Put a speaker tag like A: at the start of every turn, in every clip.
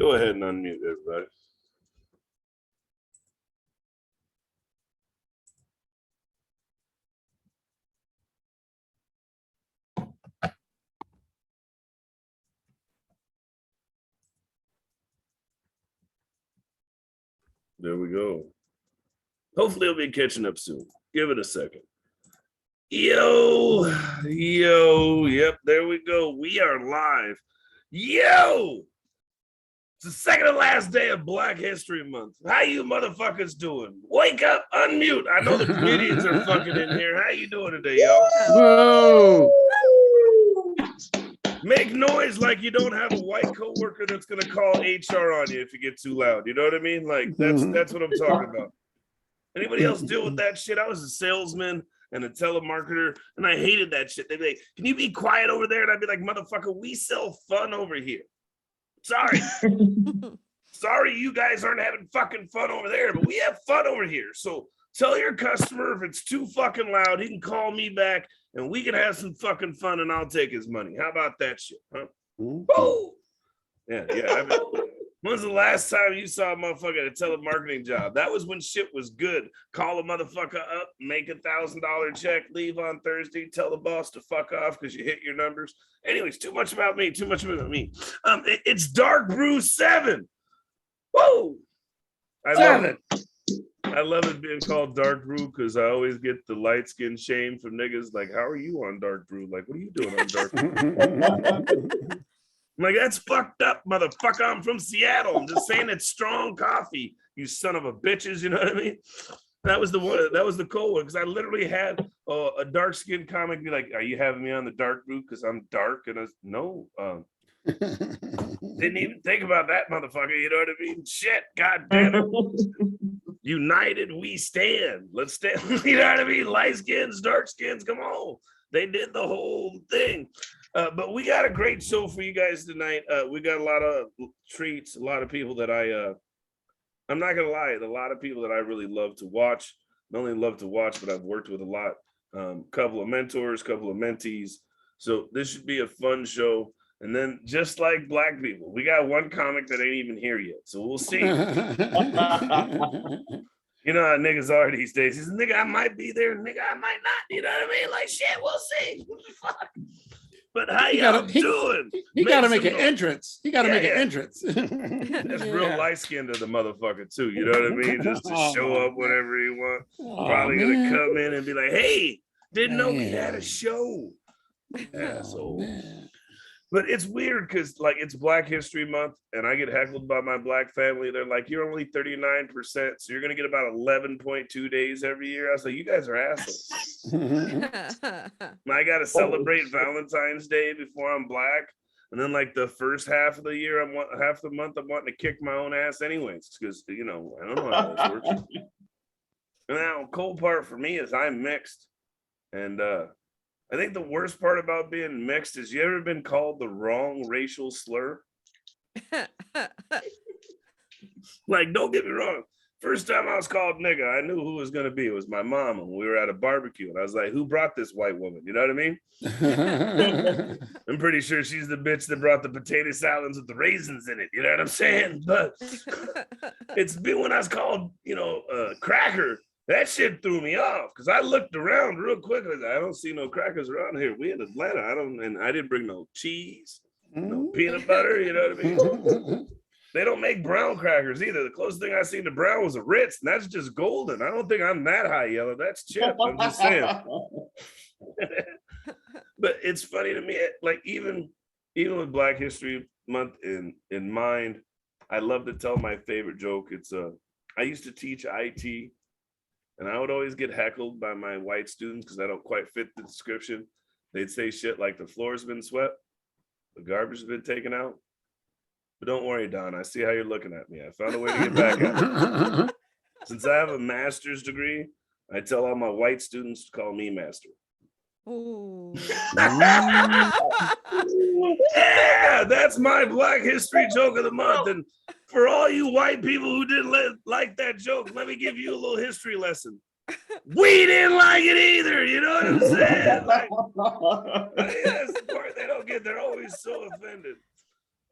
A: Go ahead and unmute everybody. There we go. Hopefully it'll be catching up soon. Give it a second. Yo, yep, there we go. We are live. Yo, it's the second to last day of Black History Month. How you motherfuckers doing? Wake up, unmute. I know the comedians are fucking in here. How you doing today, y'all?
B: Whoa.
A: Make noise like you don't have a white coworker that's gonna call HR on you if you get too loud. You know what I mean? Like that's what I'm talking about. Anybody else deal with that shit? I was a salesman and a telemarketer, and I hated that shit. They'd be like, "Can you be quiet over there?" And I'd be like, "Motherfucker, we sell fun over here. Sorry, sorry, you guys aren't having fucking fun over there, but we have fun over here. So tell your customer if it's too fucking loud, he can call me back." And we can have some fucking fun, and I'll take his money. How about that shit, huh? Woo! Yeah. I mean, when was the last time you saw a motherfucker at a telemarketing job? That was when shit was good. Call a motherfucker up, make $1,000 check, leave on Thursday, tell the boss to fuck off because you hit your numbers. Anyways, too much about me. It's Dark Brew 7. Whoa! I love it. I love it being called Dark Brew because I always get the light skin shame from niggas like, how are you on Dark Brew? Like, what are you doing on Dark Brew? I'm like, that's fucked up, motherfucker. I'm from Seattle. I'm just saying it's strong coffee, you son of a bitches. You know what I mean? That was the one. That was the cold one because I literally had a dark skinned comic be like, are you having me on the Dark Brew because I'm dark? And I was, no. Didn't even think about that, motherfucker. You know what I mean? Shit, god damn it. United we stand. Let's stand. You know what I mean? Light skins, dark skins, come on. They did the whole thing. But we got a great show for you guys tonight. We got a lot of treats, a lot of people that I'm not gonna lie, a lot of people that I really love to watch. Not only love to watch, but I've worked with a lot. Couple of mentors, couple of mentees. So this should be a fun show. And then just like Black people, we got one comic that ain't even here yet. So we'll see. You know how niggas are these days. He says, nigga, I might be there, nigga, I might not. You know what I mean? Like, shit, we'll see. Fuck. But how y'all doing?
B: He got to make an entrance. He got to make an entrance.
A: That's real light-skinned to the motherfucker, too. You know what I mean? Just to show up whenever he wants. Probably going to come in and be like, hey, didn't know we had a show. Asshole. But it's weird because, like, it's Black History Month, and I get heckled by my Black family. They're like, you're only 39%, so you're going to get about 11.2 days every year. I was like, you guys are assholes. I got to celebrate Valentine's Day before I'm Black. And then, like, the first half of the year, half the month, I'm wanting to kick my own ass anyways because, you know, I don't know how this works. And now, cool part for me is I'm mixed. And, I think the worst part about being mixed is you ever been called the wrong racial slur? Like, don't get me wrong. First time I was called nigga, I knew who it was going to be. It was my mom, and we were at a barbecue. And I was like, who brought this white woman? You know what I mean? I'm pretty sure she's the bitch that brought the potato salads with the raisins in it. You know what I'm saying? But it's been when I was called, you know, cracker. That shit threw me off because I looked around real quick. I don't see no crackers around here. We in Atlanta. I didn't bring no cheese, no peanut butter. You know what I mean? They don't make brown crackers either. The closest thing I seen to brown was a Ritz, and that's just golden. I don't think I'm that high yellow. That's Chipp. I'm just saying. But it's funny to me, like even with Black History Month in mind, I love to tell my favorite joke. It's I used to teach IT. And I would always get heckled by my white students because I don't quite fit the description. They'd say shit like the floor's been swept, the garbage has been taken out. But don't worry, Don, I see how you're looking at me. I found a way to get back at you. Since I have a master's degree, I tell all my white students to call me master. Ooh. Yeah, that's my Black History joke of the month. And for all you white people who didn't like that joke, let me give you a little history lesson. We didn't like it either. You know what I'm saying? Like, that's the part they don't get. They're always so offended.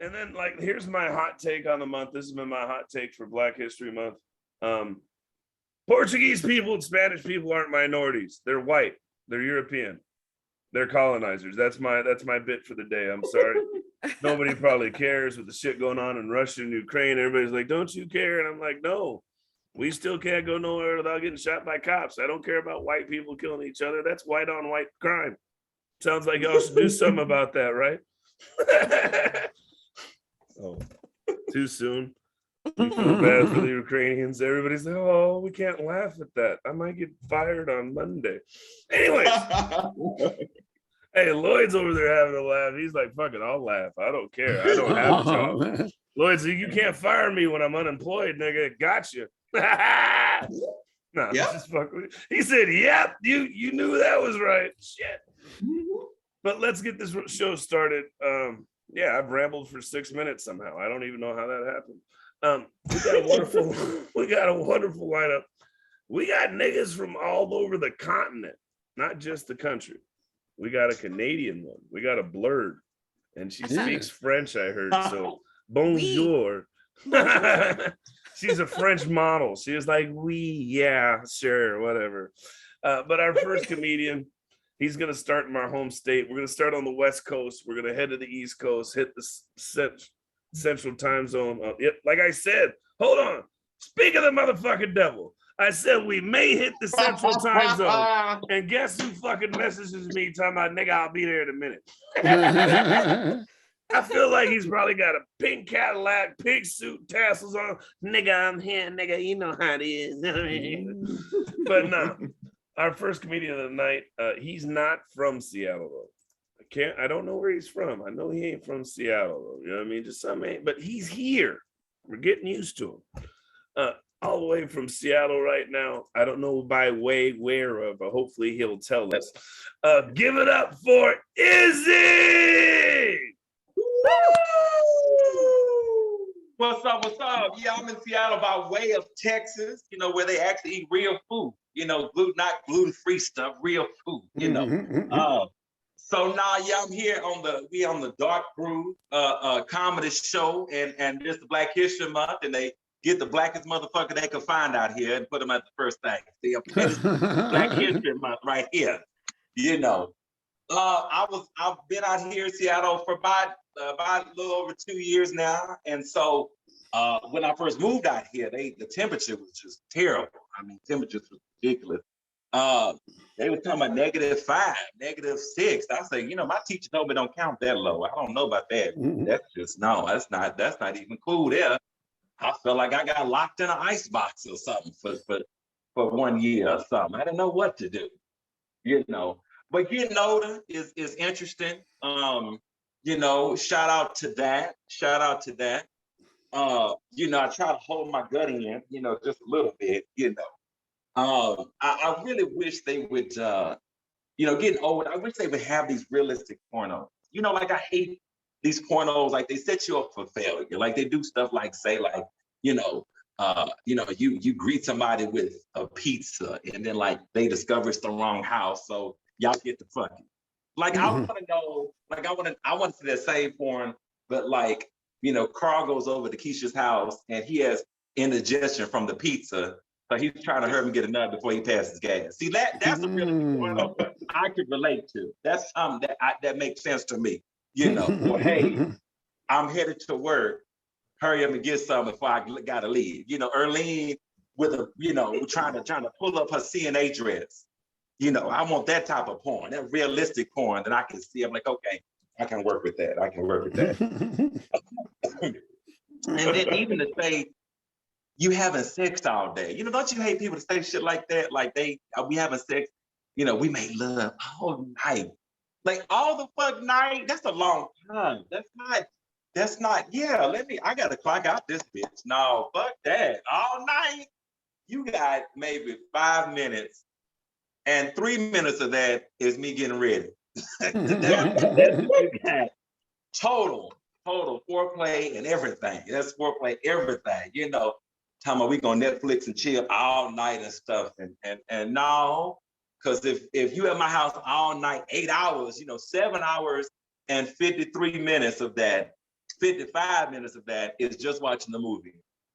A: And then, like, here's my hot take on the month. This has been my hot take for Black History Month. Portuguese people and Spanish people aren't minorities. They're white. They're European. They're colonizers. That's my bit for the day. I'm sorry. Nobody probably cares with the shit going on in Russia and Ukraine. Everybody's like, don't you care? And I'm like, no, we still can't go nowhere without getting shot by cops. I don't care about white people killing each other. That's white on white crime. Sounds like y'all should do something about that, right? Oh, too soon. We feel bad for the Ukrainians. Everybody's like, oh, we can't laugh at that. I might get fired on Monday. Anyways, hey, Lloyd's over there having a laugh. He's like, fuck it, I'll laugh. I don't care. I don't have a job. Lloyd's like, you can't fire me when I'm unemployed, nigga. Gotcha. Nah, yep. Just fuck with you. He said, yep, you knew that was right. Shit. But let's get this show started. Yeah, I've rambled for 6 minutes somehow. I don't even know how that happened. We got a wonderful lineup. We got niggas from all over the continent, not just the country. We got a Canadian one. We got a Blurred, and she speaks French, I heard. So bonjour. She's a French model. She was like, oui, yeah, sure, whatever. But our first comedian, he's going to start in our home state. We're going to start on the West Coast. We're going to head to the East Coast, hit the Central Time Zone. Yep, like I said, hold on. Speak of the motherfucking devil. I said we may hit the Central Time Zone. And guess who fucking messages me talking about, nigga, I'll be there in a minute. I feel like he's probably got a pink Cadillac, pink suit, tassels on. Nigga, I'm here, nigga. You know how it is. But no. Our first comedian of the night, he's not from Seattle, though. I don't know where he's from. I know he ain't from Seattle, though. You know what I mean? Just something, but he's here. We're getting used to him. All the way from Seattle right now. I don't know by way where of, but hopefully he'll tell us. Give it up for Izzy!
C: What's up? What's up? Yeah, I'm in Seattle by way of Texas, you know, where they actually eat real food, you know, not gluten-free stuff, real food, you know. So now, yeah, I'm here on the Dark Brew Comedy Show, and this is Black History Month, and they get the blackest motherfucker they can find out here and put them at the first thing. See, Black History Month right here, you know. I've been out here in Seattle for about a little over 2 years now, and so when I first moved out here, the temperature was just terrible. I mean, temperatures was ridiculous. They were talking about -5, -6. I say, you know, my teacher told me don't count that low. I don't know about that. That's just that's not even cool there. I felt like I got locked in an ice box or something for 1 year or something. I didn't know what to do, you know. But getting older is interesting. You know, shout out to that. You know, I try to hold my gut in, you know, just a little bit, you know. I really wish they would, you know, getting old, I wish they would have these realistic pornos. You know, like I hate these pornos, like they set you up for failure. Like they do stuff like say like, you know, you greet somebody with a pizza and then like they discover it's the wrong house. So y'all get the fucking. Like I want to know, like I want to see that same porn, but like, you know, Carl goes over to Keisha's house and he has indigestion from the pizza. So he's trying to hurry him get a nut before he passes gas. See, that's a really porno I could relate to. That's something that makes sense to me. You know, or hey, I'm headed to work. Hurry up and get something before I gotta leave. You know, Erlene with a, you know, trying to pull up her CNA dress. You know, I want that type of porn, that realistic porn that I can see. I'm like, okay, I can work with that. And then even to say, you having sex all day. You know, don't you hate people to say shit like that? Like we having sex, you know, we made love all night. Like all the fuck night, that's a long time. That's not, yeah, I gotta clock out this bitch. No, fuck that. All night, you got maybe 5 minutes. And 3 minutes of that is me getting ready. That's what you got. Total foreplay and everything. That's foreplay, everything. You know, talking about we gonna Netflix and chill all night and stuff. And no, because if you at my house all night, 8 hours, you know, 7 hours and 53 minutes of that 55 minutes of that is just watching the movie.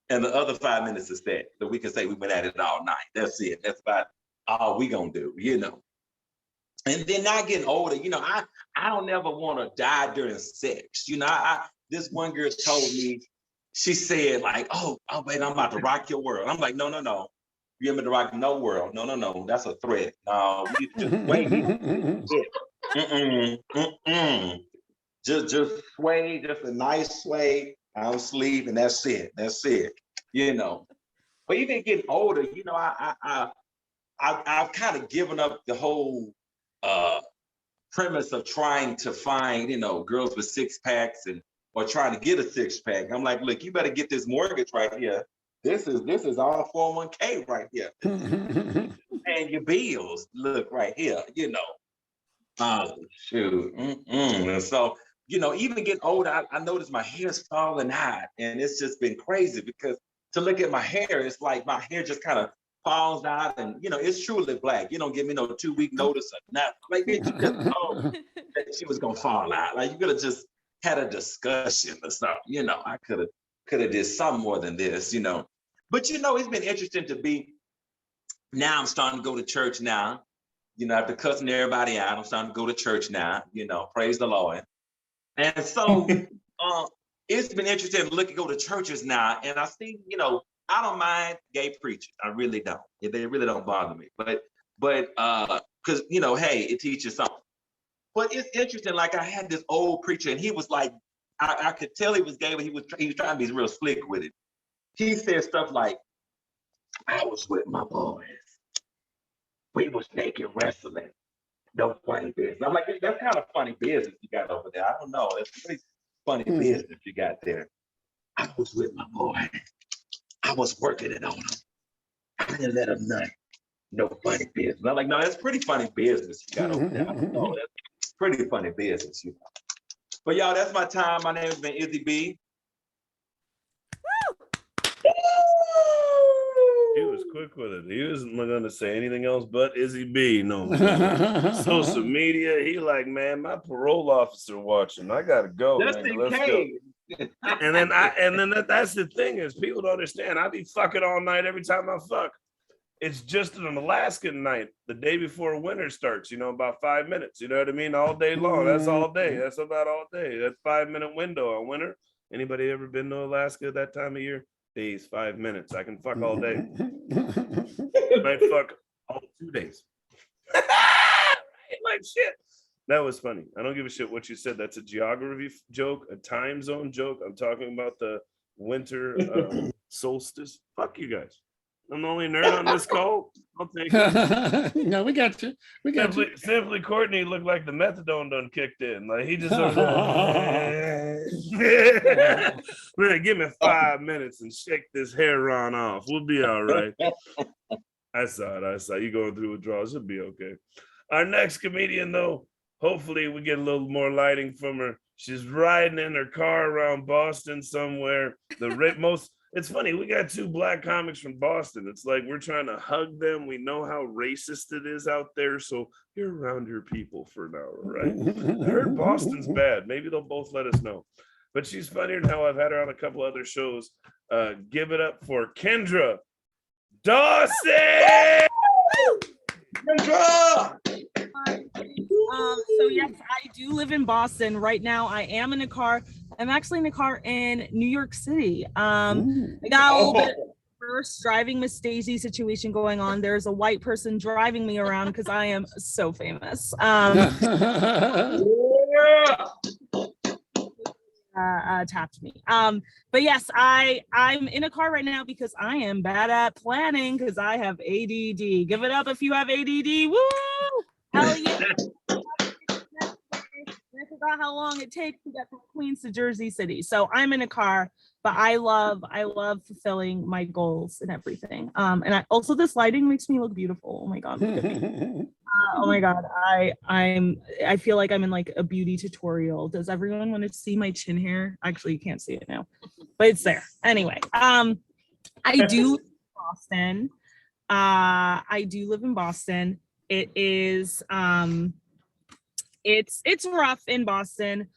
C: And the other 5 minutes is that. So we can say we went at it all night. That's it. That's about all we gonna do, you know. And then now getting older, you know, I don't never want to die during sex. You know, this one girl told me, she said like, oh, wait, I'm about to rock your world. I'm like, no. You want me to rock no world? No, that's a threat. No, you need to just wait. Just sway, just a nice sway. I'll sleep, and that's it. That's it. You know. But even getting older, you know, I've kind of given up the whole premise of trying to find, you know, girls with six packs or trying to get a six pack. I'm like, look, you better get this mortgage right here. This is all 401k right here. And your bills, look right here, you know. Oh, shoot. And so, you know, even getting older, I noticed my hair's falling out, and it's just been crazy because to look at my hair, it's like my hair just kind of falls out, and you know, it's truly black. You don't give me no 2-week notice or nothing. Like, bitch, you just know that she was gonna fall out. Like, you could have just had a discussion or something. You know, I could have did something more than this, you know. But you know, it's been interesting to be. Now I'm starting to go to church now. You know, after cussing everybody out, I'm starting to go to church now. You know, praise the Lord. And so it's been interesting to go to churches now, and I see, you know, I don't mind gay preachers. I really don't. They really don't bother me. But because you know, hey, it teaches something. But it's interesting. Like, I had this old preacher, and he was like, I could tell he was gay, but he was trying to be real slick with it. He said stuff like, "I was with my boys. We was naked wrestling. No funny business." I'm like, that's kind of funny business you got over there. I don't know. It's pretty funny business you got there. I was with my boy. I was working it on him. I didn't let him nut. No funny business. I'm like, no, that's pretty funny business you got over there. I don't know. That's pretty funny business, you know. But y'all, that's my time. My name has been Izzy B.
A: He was quick with it. He wasn't going to say anything else but Izzy B. No, social media. He like, man, my parole officer watching. I gotta go.
C: Let's
A: go. And then that's the thing is, people don't understand. I be fucking all night every time I fuck. It's just an Alaskan night, the day before winter starts. You know, about 5 minutes. You know what I mean? All day long. That's all day. That's about all day. That 5-minute window on winter. Anybody ever been to Alaska that time of year? Days, 5 minutes. I can fuck all day. Might fuck all 2 days. Like shit. That was funny. I don't give a shit what you said. That's a geography joke, a time zone joke. I'm talking about the winter solstice. Fuck you guys. I'm the only nerd on this call. I'll take it.
B: No, we got you.
A: Simply Courtney looked like the methadone done kicked in. Like, he just man, give me 5 minutes and shake this hair on off. We'll be all right. I saw it. You going through withdrawals. It'll be okay. Our next comedian, though, hopefully we get a little more lighting from her. She's riding in her car around Boston somewhere. It's funny, we got 2 black comics from Boston. It's like we're trying to hug them. We know how racist it is out there, so you're around your people for now, right? I heard Boston's bad. Maybe they'll both let us know. But she's funnier than hell. I've had her on a couple other shows. Give it up for Kendra Dawsey!
C: Kendra!
D: So yes, I do live in Boston right now. I am in a car. I'm actually in a car in New York City. I got a little bit first driving Miss Daisy situation going on. There's a white person driving me around because I am so famous. Tapped me. But yes, I'm in a car right now because I am bad at planning because I have ADD. Give it up if you have ADD. Woo! Hell yeah. I forgot how long it takes to get from Queens to Jersey City. So I'm in a car, but I love fulfilling my goals and everything. And also this lighting makes me look beautiful. Oh my God. Look at me. Oh my God. I feel like I'm in like a beauty tutorial. Does everyone want to see my chin hair? Actually, you can't see it now, but it's there. Anyway, I do live in Boston. I do live in Boston. It is, it's rough in Boston.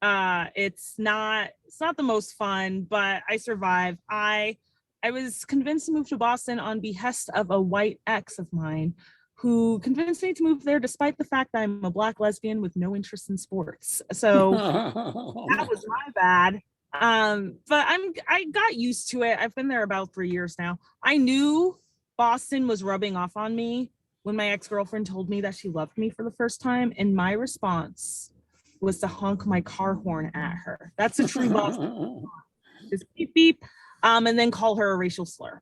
D: It's not the most fun, but I survived. I was convinced to move to Boston on behest of a white ex of mine who convinced me to move there despite the fact that I'm a Black lesbian with no interest in sports. So that was my bad. But I got used to it. I've been there about 3 years now. I knew Boston was rubbing off on me when my ex-girlfriend told me that she loved me for the first time, and my response was to honk my car horn at her. That's a true Boston. Just beep beep, and then call her a racial slur.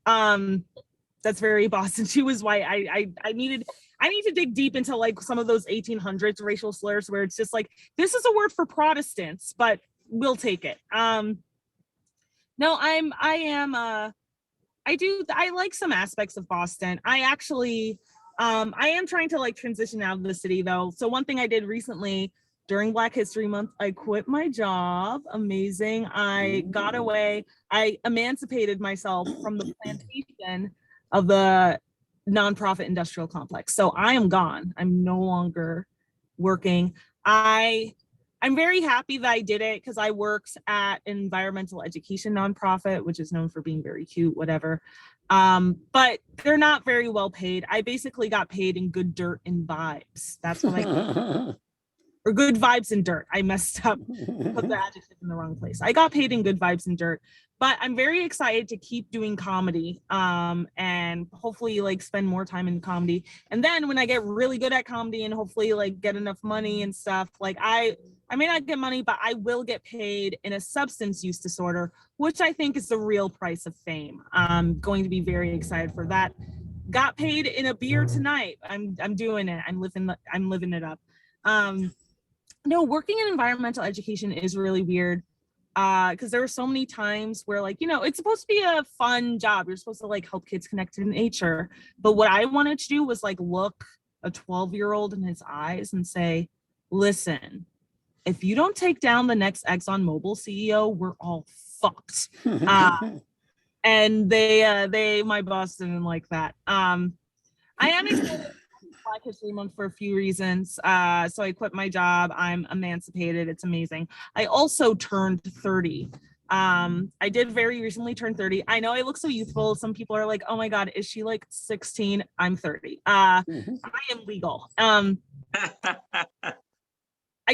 D: That's very Boston. She was white. I need to dig deep into like some of those 1800s racial slurs where it's just like, this is a word for Protestants, but we'll take it. No, I like some aspects of Boston. I am trying to like transition out of the city though. So one thing I did recently during Black History Month, I quit my job. Amazing. I got away. I emancipated myself from the plantation of the nonprofit industrial complex. So I am gone. I'm no longer working. I'm very happy that I did it because I worked at an environmental education nonprofit, which is known for being very cute, whatever. But they're not very well paid. I basically got paid in good dirt and vibes. That's what I or good vibes and dirt. I messed up, put the adjective in the wrong place. I got paid in good vibes and dirt, but I'm very excited to keep doing comedy and hopefully like spend more time in comedy. And then when I get really good at comedy and hopefully like get enough money and stuff, like I may not get money, but I will get paid in a substance use disorder, which I think is the real price of fame. I'm going to be very excited for that. Got paid in a beer tonight. I'm doing it. I'm living it up. No, working in environmental education is really weird because there were so many times where like, you know, it's supposed to be a fun job. You're supposed to like help kids connect to nature. But what I wanted to do was like look a 12-year-old in his eyes and say, listen, if you don't take down the next ExxonMobil CEO, we're all fucked. And my boss didn't like that. I am excited Black History Month for a few reasons. So I quit my job. I'm emancipated. It's amazing. I also turned 30. I did very recently turn 30. I know I look so youthful. Some people are like, oh my God, is she like 16? I'm 30. I am legal. I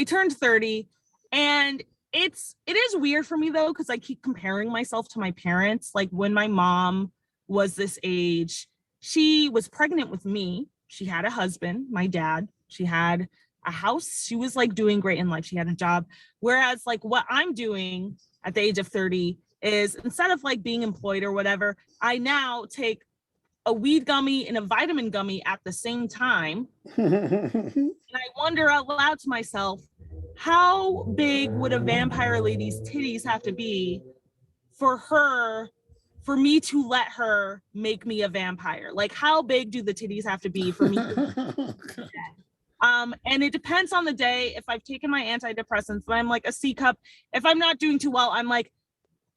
D: turned 30 and it is weird for me though, because I keep comparing myself to my parents. Like when my mom was this age, she was pregnant with me. She had a husband, my dad. She had a house. She was like doing great in life. She had a job. Whereas like what I'm doing at the age of 30 is instead of like being employed or whatever, I now take a weed gummy and a vitamin gummy at the same time. And I wonder out loud to myself, how big would a vampire lady's titties have to be for me to let her make me a vampire? Like how big do the titties have to be for me to and it depends on the day. If I've taken my antidepressants, then I'm like a C cup. If I'm not doing too well, I'm like,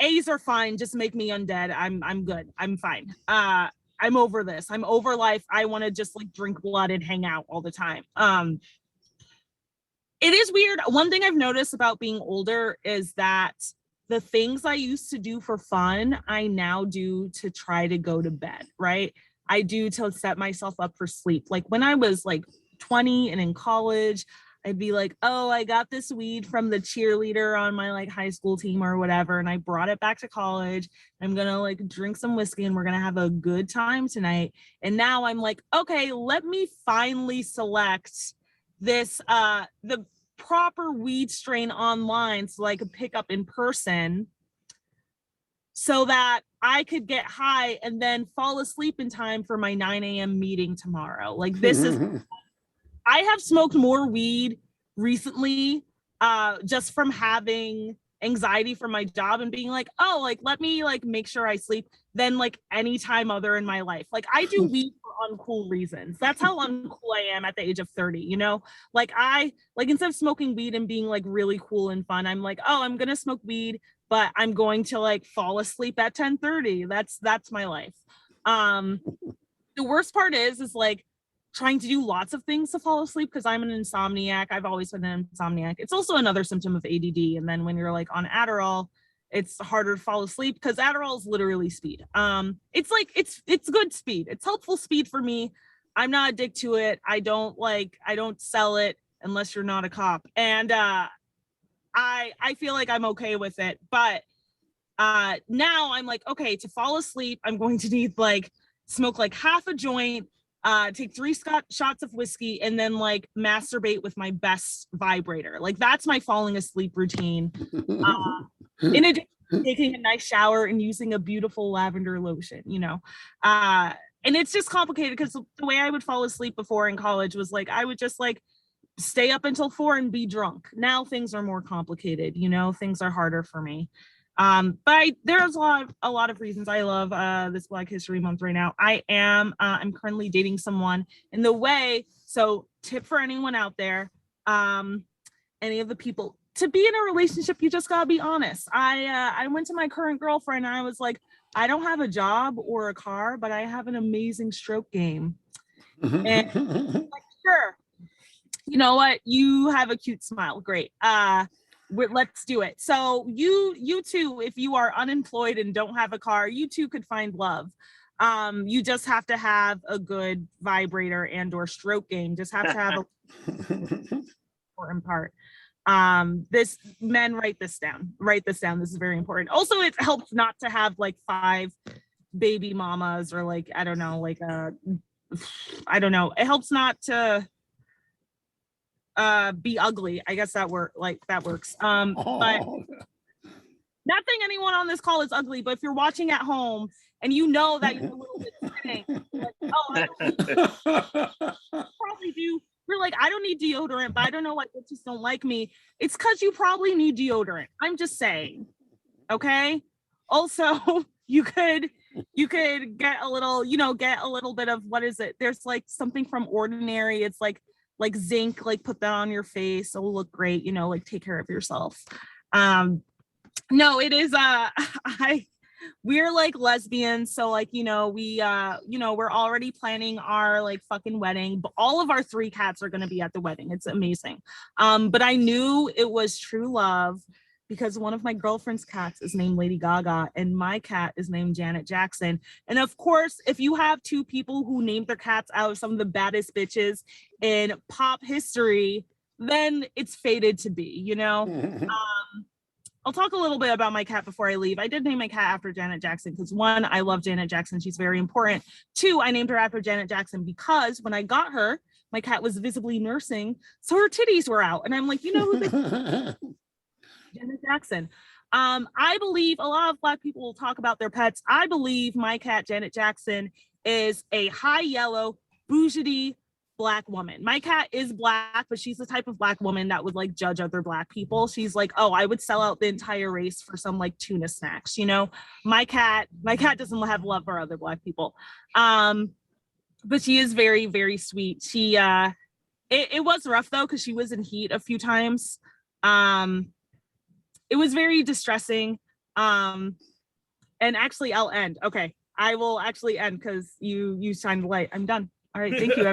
D: A's are fine, just make me undead. I'm good. I'm fine. I'm over this. I'm over life. I want to just like drink blood and hang out all the time. It is weird. One thing I've noticed about being older is that the things I used to do for fun, I now do to try to go to bed, right? I do to set myself up for sleep. Like when I was like 20 and in college, I'd be like, oh, I got this weed from the cheerleader on my like high school team or whatever. And I brought it back to college. I'm going to like drink some whiskey and we're going to have a good time tonight. And now I'm like, okay, let me finally select this, the proper weed strain online so I could pick up in person so that I could get high and then fall asleep in time for my 9 a.m. meeting tomorrow. Like this is, I have smoked more weed recently just from having anxiety from my job and being like, oh, like, let me like make sure I sleep than like any time other in my life. Like I do weed for uncool reasons. That's how uncool I am at the age of 30, you know? Like I, like instead of smoking weed and being like really cool and fun, I'm like, oh, I'm gonna smoke weed, but I'm going to like fall asleep at 10:30. That's my life. The worst part is like trying to do lots of things to fall asleep because I'm an insomniac. I've always been an insomniac. It's also another symptom of ADD. And then when you're like on Adderall, it's harder to fall asleep because Adderall is literally speed. It's like it's good speed. It's helpful speed for me. I'm not addicted to it. I don't sell it unless you're not a cop. And I feel like I'm okay with it. But now I'm like, okay, to fall asleep, I'm going to need like smoke like half a joint, take 3 shots of whiskey, and then like masturbate with my best vibrator. Like that's my falling asleep routine. In addition to taking a nice shower and using a beautiful lavender lotion, you know. And it's just complicated because the way I would fall asleep before in college was like I would just like stay up until 4 and be drunk. Now things are more complicated, you know, things are harder for me. But there's a lot of reasons I love this Black History Month right now. I'm currently dating someone in the way. So tip for anyone out there, any of the people, to be in a relationship, you just gotta be honest. I went to my current girlfriend and I was like, I don't have a job or a car, but I have an amazing stroke game. And like, sure, you know what? You have a cute smile. Great. Let's do it. So you too, if you are unemployed and don't have a car, you too could find love. You just have to have a good vibrator and or stroke game. Just have to have a important part. This men write this down. This is very important. Also, it helps not to have like 5 baby mamas or like, I don't know, it helps not to be ugly. I guess that works. But nothing anyone on this call is ugly, but if you're watching at home and you know that you're a little bit sitting, like, oh, probably do. You're like, I don't need deodorant, but I don't know why you just don't like me. It's because you probably need deodorant. I'm just saying. Okay. Also, you could get a little bit of, what is it? There's like something from Ordinary. It's like zinc, like put that on your face. It'll look great, you know, like take care of yourself. No, it is, we're like lesbians. So like, you know, we're already planning our like fucking wedding, but all of our 3 cats are going to be at the wedding. It's amazing. But I knew it was true love because one of my girlfriend's cats is named Lady Gaga and my cat is named Janet Jackson. And of course, if you have 2 people who named their cats out of some of the baddest bitches in pop history, then it's fated to be, you know? I'll talk a little bit about my cat before I leave. I did name my cat after Janet Jackson because 1, I love Janet Jackson. She's very important. 2, I named her after Janet Jackson because when I got her, my cat was visibly nursing, so her titties were out. And I'm like, you know who Janet Jackson. I believe a lot of Black people will talk about their pets. I believe my cat, Janet Jackson, is a high yellow, bougie Black woman. My cat is Black, but she's the type of Black woman that would like judge other Black people. She's like, oh, I would sell out the entire race for some like tuna snacks, you know. My cat doesn't have love for other Black people. But she is very, very sweet. She it was rough though, because she was in heat a few times. It was very distressing. And actually I'll end. Okay. I will actually end because you shined the light. I'm done. All right, thank you.
A: I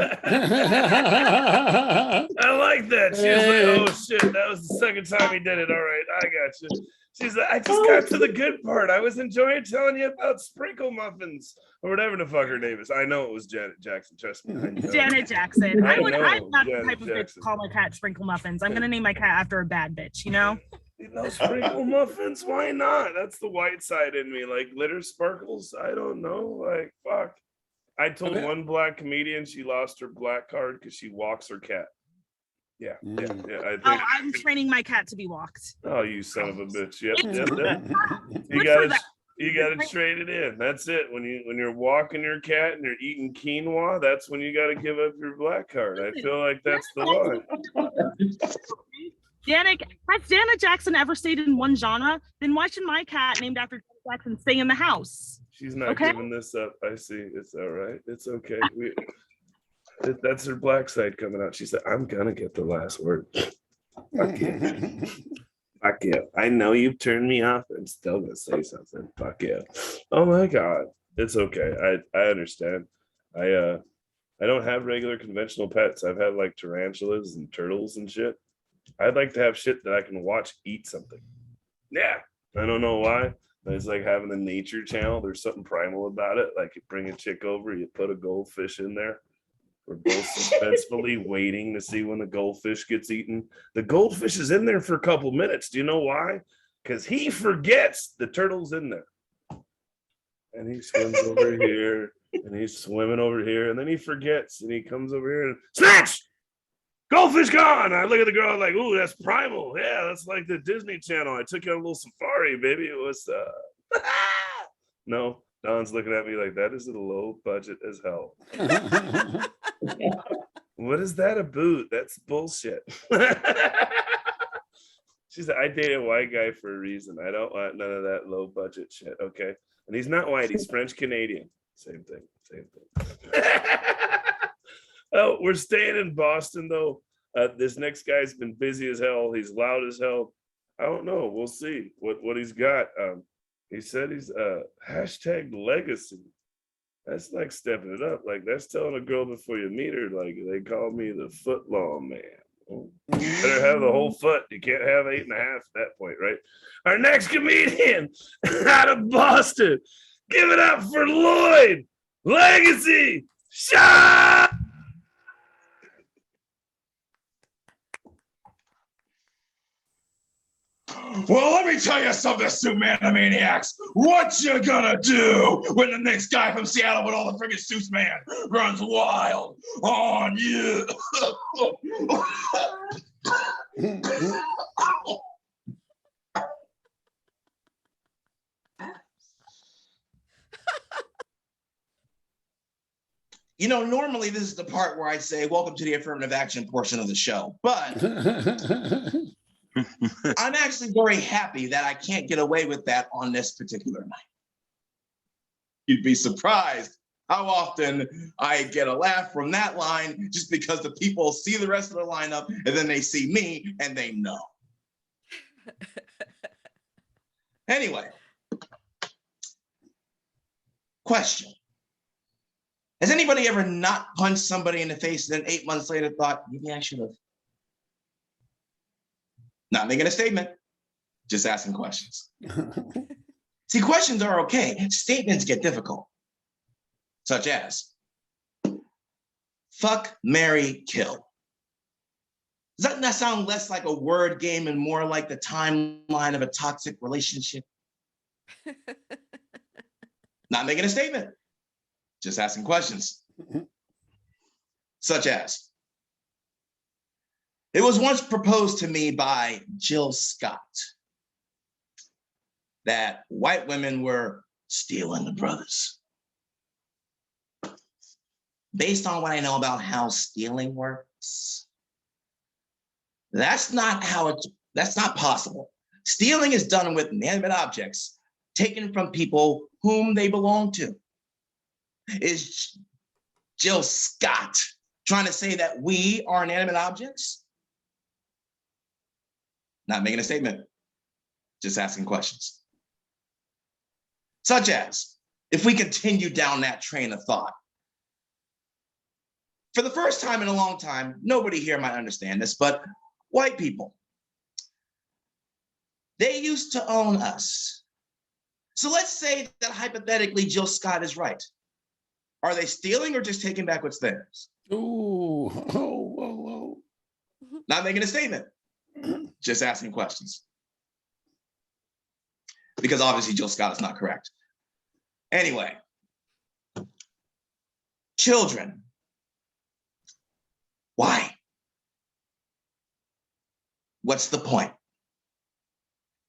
A: like that. She was like, oh shit, that was the second time he did it. All right, I got you. She's like, I just got to the good part. I was enjoying telling you about sprinkle muffins or whatever the fuck her name is. I know it was Janet Jackson. Trust me.
D: Janet Jackson. I'm not the type of bitch
A: Jackson.
D: to call my cat sprinkle muffins. I'm gonna name my cat after a bad bitch, you know?
A: You know, sprinkle muffins, why not? That's the white side in me. Like glitter sparkles. I don't know. Like, fuck. I told one Black comedian she lost her Black card because she walks her cat. Yeah. I think,
D: I'm training my cat to be walked.
A: Oh, you son of a bitch! Yep. You gotta trade it in. That's it. When you're walking your cat and you're eating quinoa, that's when you gotta give up your Black card. I feel like that's the line.
D: Has Janet Jackson ever stayed in one genre? Then why should my cat named after Janet Jackson stay in the house?
A: She's not giving this up. I see. It's all right. It's okay. That's her Black side coming out. She said, I'm gonna get the last word. Fuck you. Fuck you. I know you've turned me off. I'm still gonna say something. Fuck you. Oh my God. It's okay. I understand. I I don't have regular conventional pets. I've had like tarantulas and turtles and shit. I'd like to have shit that I can watch eat something. Yeah, I don't know why. But it's like having a nature channel. There's something primal about it. Like you bring a chick over, you put a goldfish in there. We're both suspensefully waiting to see when the goldfish gets eaten. The goldfish is in there for a couple minutes. Do you know why? Because he forgets the turtle's in there. And he swims over here, and he's swimming over here, and then he forgets, and he comes over here and snatch! Goldfish gone! I look at the girl like, ooh, that's primal. Yeah, that's like the Disney Channel. I took you on a little safari, baby. It was No, Don's looking at me like that is a low budget as hell. What is that about? That's bullshit. She said, I dated a white guy for a reason. I don't want none of that low budget shit. Okay. And he's not white, he's French Canadian. Same thing. Oh, we're staying in Boston though. This next guy's been busy as hell. He's loud as hell. I don't know. We'll see what he's got. He said he's hashtag legacy. That's like stepping it up. Like that's telling a girl before you meet her, like they call me the foot long man. You better have the whole foot. You can't have 8.5 at that point, right? Our next comedian out of Boston. Give it up for Lloyd. Legacy. Shot.
E: Well, let me tell you something, Suitmanamaniacs. What you gonna do when the next guy from Seattle with all the friggin' suits, man, runs wild on you? You know, normally this is the part where I say, welcome to the affirmative action portion of the show, but I'm actually very happy that I can't get away with that on this particular night. You'd be surprised how often I get a laugh from that line just because the people see the rest of the lineup and then they see me and they know. Anyway, question. Has anybody ever not punched somebody in the face and then 8 months later thought, maybe I should have? Not making a statement, just asking questions. See, questions are okay. Statements get difficult, such as, fuck, marry, kill. Doesn't that sound less like a word game and more like the timeline of a toxic relationship? Not making a statement, just asking questions, such as, it was once proposed to me by Jill Scott that white women were stealing the brothers. Based on what I know about how stealing works, that's not possible. Stealing is done with inanimate objects taken from people whom they belong to. Is Jill Scott trying to say that we are inanimate objects? Not making a statement, just asking questions. Such as, if we continue down that train of thought, for the first time in a long time, nobody here might understand this, but white people, they used to own us. So let's say that hypothetically Jill Scott is right. Are they stealing or just taking back what's theirs?
B: Ooh, whoa.
E: Not making a statement, just asking questions. Because obviously Jill Scott is not correct. Anyway, children. Why? What's the point?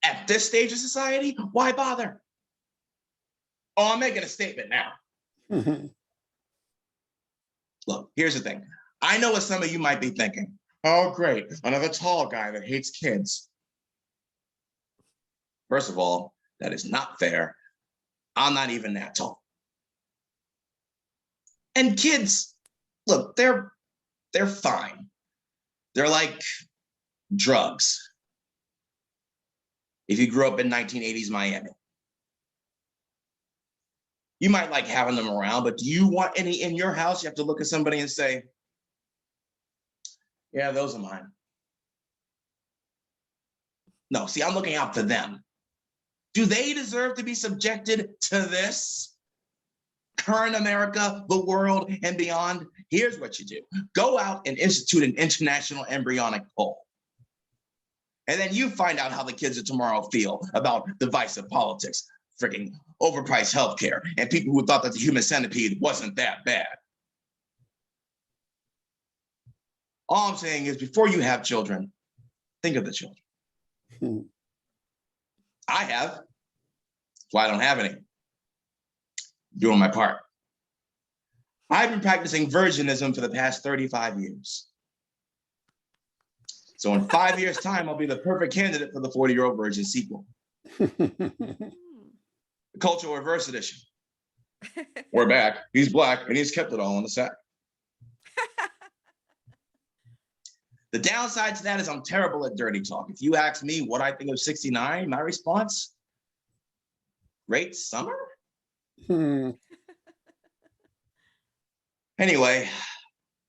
E: At this stage of society, why bother? Oh, I'm making a statement now. Look, here's the thing. I know what some of you might be thinking. Oh, great, another tall guy that hates kids. First of all, that is not fair. I'm not even that tall. And kids, look, they're fine. They're like drugs. If you grew up in 1980s Miami. You might like having them around, but do you want any in your house? You have to look at somebody and say, yeah, those are mine. No, see, I'm looking out for them. Do they deserve to be subjected to this? Current America, the world, and beyond? Here's what you do. Go out and institute an international embryonic poll. And then you find out how the kids of tomorrow feel about divisive politics, freaking overpriced healthcare, and people who thought that the human centipede wasn't that bad. All I'm saying is before you have children, think of the children. I have. That's why I don't have any. Doing my part. I've been practicing virginism for the past 35 years. So in 5 years' time, I'll be the perfect candidate for the 40-Year-Old Virgin sequel. The Cultural Reverse Edition. We're back. He's black, and he's kept it all on the set. The downside to that is I'm terrible at dirty talk. If you ask me what I think of 69, my response, great summer? Anyway,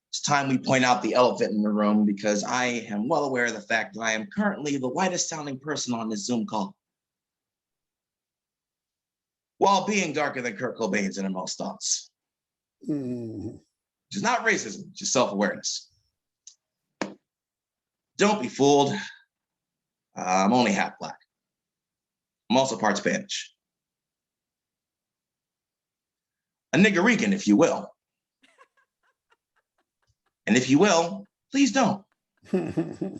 E: it's time we point out the elephant in the room because I am well aware of the fact that I am currently the whitest sounding person on this Zoom call, while being darker than Kurt Cobain's innermost thoughts. Which is not racism, just self-awareness. Don't be fooled. I'm only half black. I'm also part Spanish. A niggerican, if you will. And if you will, please don't. This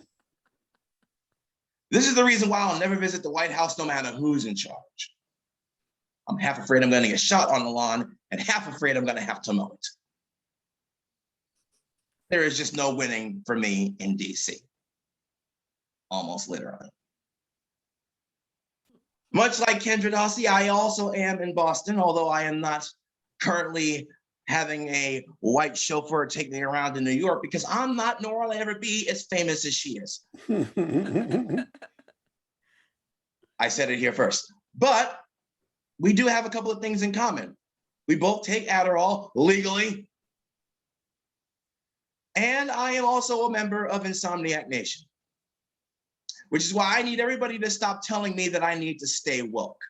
E: is the reason why I'll never visit the White House no matter who's in charge. I'm half afraid I'm gonna get shot on the lawn and half afraid I'm gonna have to mow it. There is just no winning for me in DC. Almost literally. Much like Kendra Dawsey, I also am in Boston, although I am not currently having a white chauffeur take me around to New York because I'm not, nor will I ever be as famous as she is. I said it here first. But we do have a couple of things in common. We both take Adderall legally. And I am also a member of Insomniac Nation, which is why I need everybody to stop telling me that I need to stay woke.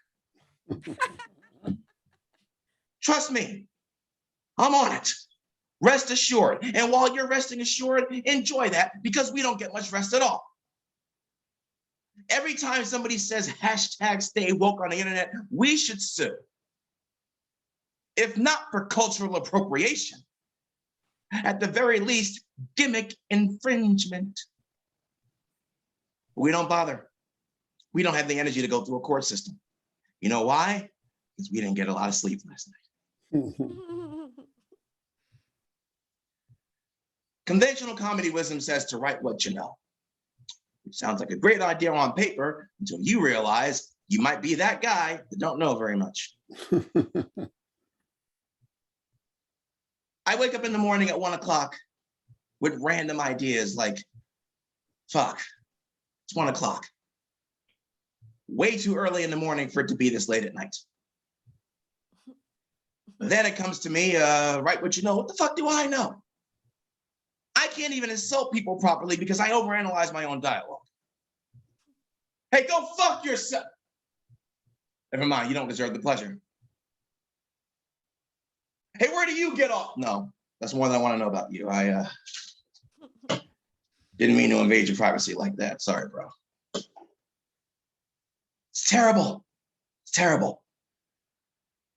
E: Trust me, I'm on it. Rest assured. And while you're resting assured, enjoy that because we don't get much rest at all. Every time somebody says hashtag stay woke on the internet, we should sue. If not for cultural appropriation, at the very least, gimmick infringement. We don't bother. We don't have the energy to go through a court system. You know why? Because we didn't get a lot of sleep last night. Conventional comedy wisdom says to write what you know, which sounds like a great idea on paper until you realize you might be that guy that don't know very much. I wake up in the morning at 1 o'clock with random ideas like, fuck, it's 1 o'clock. Way too early in the morning for it to be this late at night. Then it comes to me, write what you know. What the fuck do I know? I can't even insult people properly because I overanalyze my own dialogue. Hey, go fuck yourself. Never mind, you don't deserve the pleasure. Hey, where do you get off? No, that's more than I want to know about you. I didn't mean to invade your privacy like that. Sorry, bro. It's terrible. It's terrible.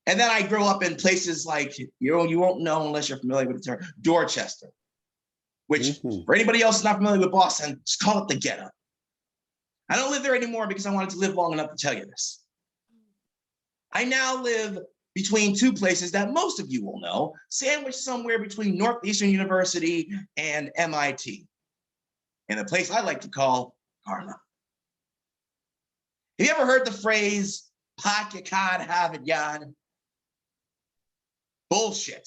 E: And then I grew up in places like, you won't know unless you're familiar with the term, Dorchester, which for anybody else who's not familiar with Boston, just call it the ghetto. I don't live there anymore because I wanted to live long enough to tell you this. I now live between two places that most of you will know, sandwiched somewhere between Northeastern University and MIT, in a place I like to call Harlem. Have you ever heard the phrase, park your car at Harvard Yard? Bullshit.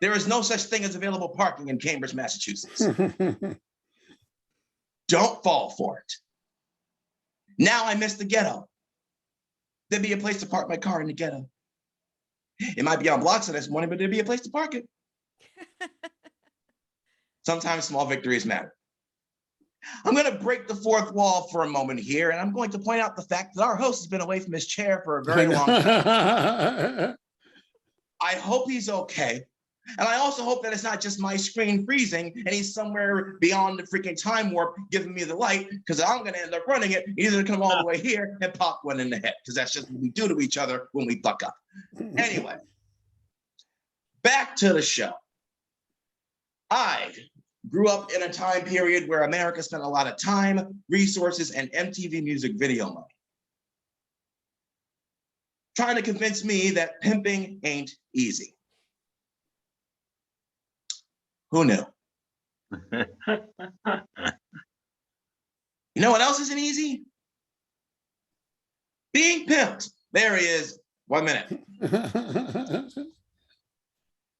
E: There is no such thing as available parking in Cambridge, Massachusetts. Don't fall for it. Now I miss the ghetto. There'd be a place to park my car in the ghetto. It might be on blocks this morning, but there'd be a place to park it. Sometimes small victories matter. I'm going to break the fourth wall for a moment here, and I'm going to point out the fact that our host has been away from his chair for a very long time. I hope he's okay. And I also hope that it's not just my screen freezing and he's somewhere beyond the freaking time warp giving me the light, because I'm going to end up running it. He's going to come all the way here and pop one in the head, because that's just what we do to each other when we fuck up. Anyway, back to the show. I grew up in a time period where America spent a lot of time, resources, and MTV music video money trying to convince me that pimping ain't easy. Who knew? You know what else isn't easy? Being pimped. There he is. 1 minute.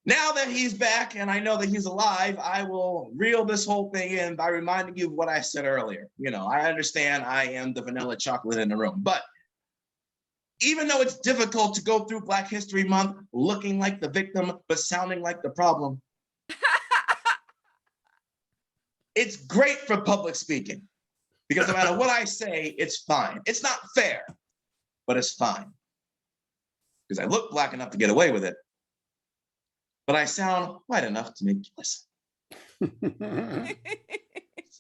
E: Now that he's back and I know that he's alive, I will reel this whole thing in by reminding you of what I said earlier. You know, I understand I am the vanilla chocolate in the room, but even though it's difficult to go through Black History Month looking like the victim, but sounding like the problem, it's great for public speaking, because no matter what I say, it's fine. It's not fair, but it's fine. Because I look black enough to get away with it, but I sound white enough to make you listen.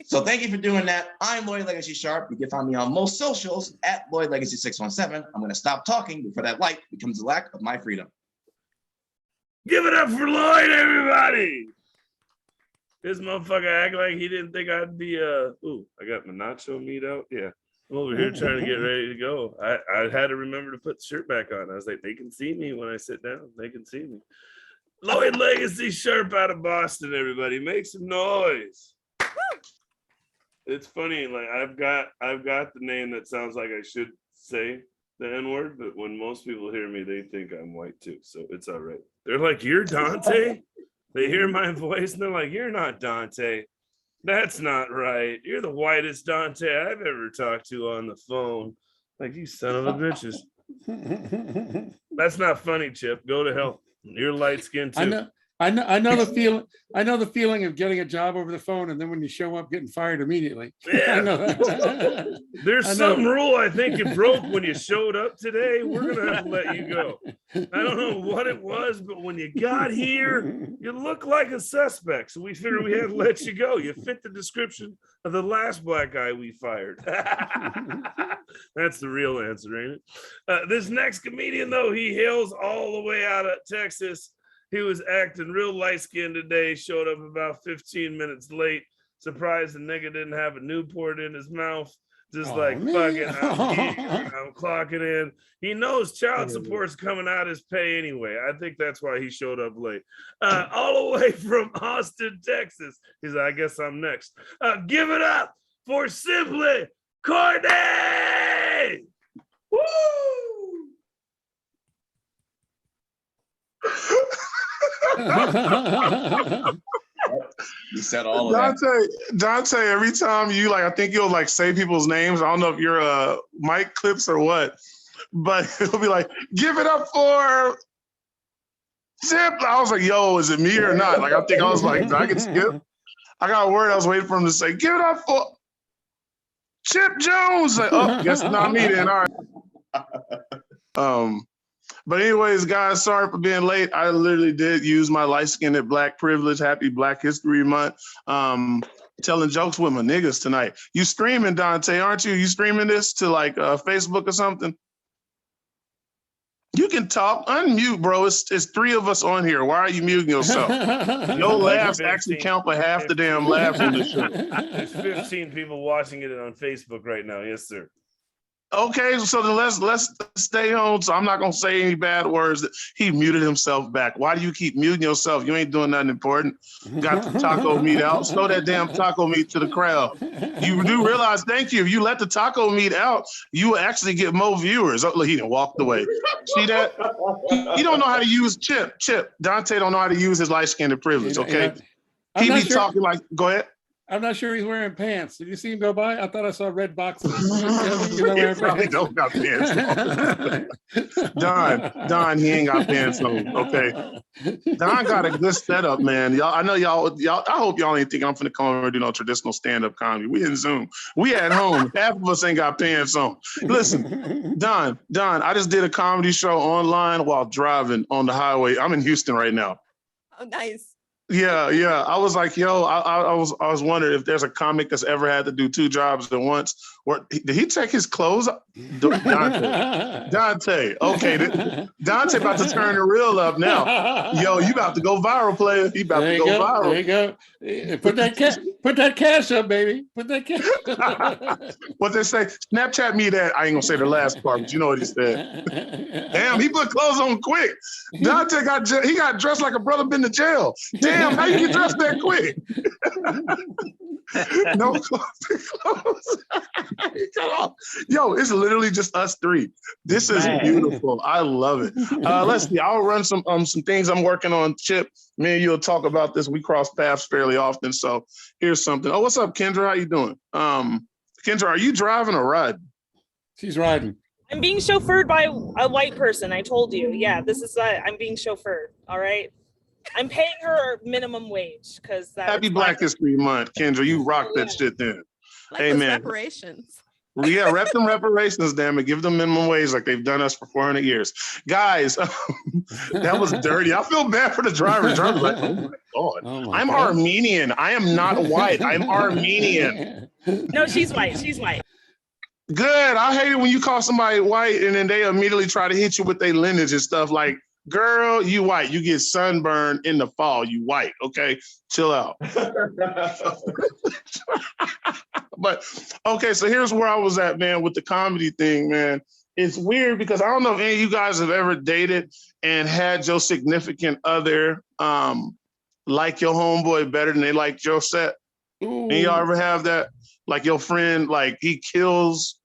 E: So thank you for doing that. I'm Lloyd Legacy Sharp. You can find me on most socials at Lloyd Legacy 617. I'm going to stop talking before that light becomes the lack of my freedom.
A: Give it up for Lloyd, everybody. This motherfucker act like he didn't think I'd be, ooh, I got my nacho meat out. Yeah, I'm over here trying to get ready to go. I had to remember to put the shirt back on. I was like, they can see me when I sit down. They can see me. Lloyd Legacy Sharp out of Boston, everybody. Make some noise. It's funny, like I've got the name that sounds like I should say the N-word, but when most people hear me, they think I'm white too. So it's all right. They're like, "You're Dante?" They hear my voice and they're like, "You're not Dante. That's not right. You're the whitest Dante I've ever talked to on the phone." Like, you son of a bitches. That's not funny, Chipp. Go to hell. You're light skinned too.
B: I know the feeling. I know the feeling of getting a job over the phone, and then when you show up, getting fired immediately.
A: Yeah.
B: I know that.
A: There's some rule I think you broke when you showed up today. We're gonna have to let you go. I don't know what it was, but when you got here, you look like a suspect. So we figured we had to let you go. You fit the description of the last black guy we fired. That's the real answer, ain't it? This next comedian, though, he hails all the way out of Texas. He was acting real light-skinned today, showed up about 15 minutes late. Surprised the nigga didn't have a Newport in his mouth. Just fucking, I'm clocking in. He knows child support's coming out his pay anyway. I think that's why he showed up late. All the way from Austin, Texas. He's like, I guess I'm next. Give it up for Symply Courtney! Woo!
E: You said all of that.
F: Dante, every time you I think you'll say people's names. I don't know if you're mic clips or what, but it'll be like, give it up for Chipp. I was like, yo, is it me or not? I think I was like, did I get skip? I got a word. I was waiting for him to say, give it up for Chipp Jones. Oh, guess not me then. All right. But anyways, guys, sorry for being late. I literally did use my light-skinned black privilege. Happy Black History Month. Telling jokes with my niggas tonight. You streaming, Dante, aren't you? You streaming this to Facebook or something? You can talk, unmute, bro. It's three of us on here. Why are you muting yourself? Your laughs actually count for half the damn laughs on the show.
A: There's 15 people watching it on Facebook right now. Yes, sir.
F: Okay, so then let's stay home. So I'm not gonna say any bad words. He muted himself back. Why do you keep muting yourself? You ain't doing nothing important. Got the taco meat out. Throw that damn taco meat to the crowd. You do realize, thank you. If you let the taco meat out, you will actually get more viewers. Oh, look, he done walked away. See that? He don't know how to use Chipp. Dante don't know how to use his light-skinned privilege. Okay, he be talking like. Go ahead.
B: I'm not sure he's wearing pants. Did you see him go by? I thought I saw red boxes.
F: He probably don't got pants on. Don, he ain't got pants on. Okay. Don got a good setup, man. Y'all, I know y'all. I hope y'all ain't thinking I'm finna come over and do no traditional stand-up comedy. We in Zoom. We at home. Half of us ain't got pants on. Listen, Don, I just did a comedy show online while driving on the highway. I'm in Houston right now.
G: Oh, nice.
F: Yeah. I was like, yo, I was wondering if there's a comic that's ever had to do 2 jobs at once. Or did he take his clothes off? Dante. Okay, Dante about to turn the reel up now. Yo, you about to go viral, player. He about to go viral.
B: There you go. Put that cash up, baby. Put that cash up.
F: What they say? Snapchat me that. I ain't gonna say the last part, but you know what he said. Damn, he put clothes on quick. Dante got dressed like a brother been to jail. Damn, how you get dressed that quick? No clothes. Yo, it's literally just us 3. This is beautiful. I love it. Let's see. I'll run some things I'm working on. Chipp, me and you'll talk about this. We cross paths fairly often. So here's something. Oh, what's up, Kendra? How you doing? Kendra, are you driving or riding?
B: She's riding.
D: I'm being chauffeured by a white person. I told you. Yeah, this is I'm being chauffeured. All right. I'm paying her minimum wage because
F: Happy Black History Month, Kendra. You rock that shit then.
G: Like
F: Amen.
G: Reparations.
F: Yeah, rep them reparations, damn it. Give them minimum wage like they've done us for 400 years. Guys, that was dirty. I feel bad for the driver. The driver's like, oh my God. I'm Armenian. I am not white. I'm Armenian.
D: No, she's white. She's white.
F: Good. I hate it when you call somebody white and then they immediately try to hit you with their lineage and stuff like, girl, you white. You get sunburned in the fall. You white. Okay, chill out. But okay, so here's where I was at, man, with the comedy thing, man. It's weird because I don't know if any of you guys have ever dated and had your significant other like your homeboy better than they like your set.
B: Ooh.
F: And y'all ever have that? Like your friend, like he kills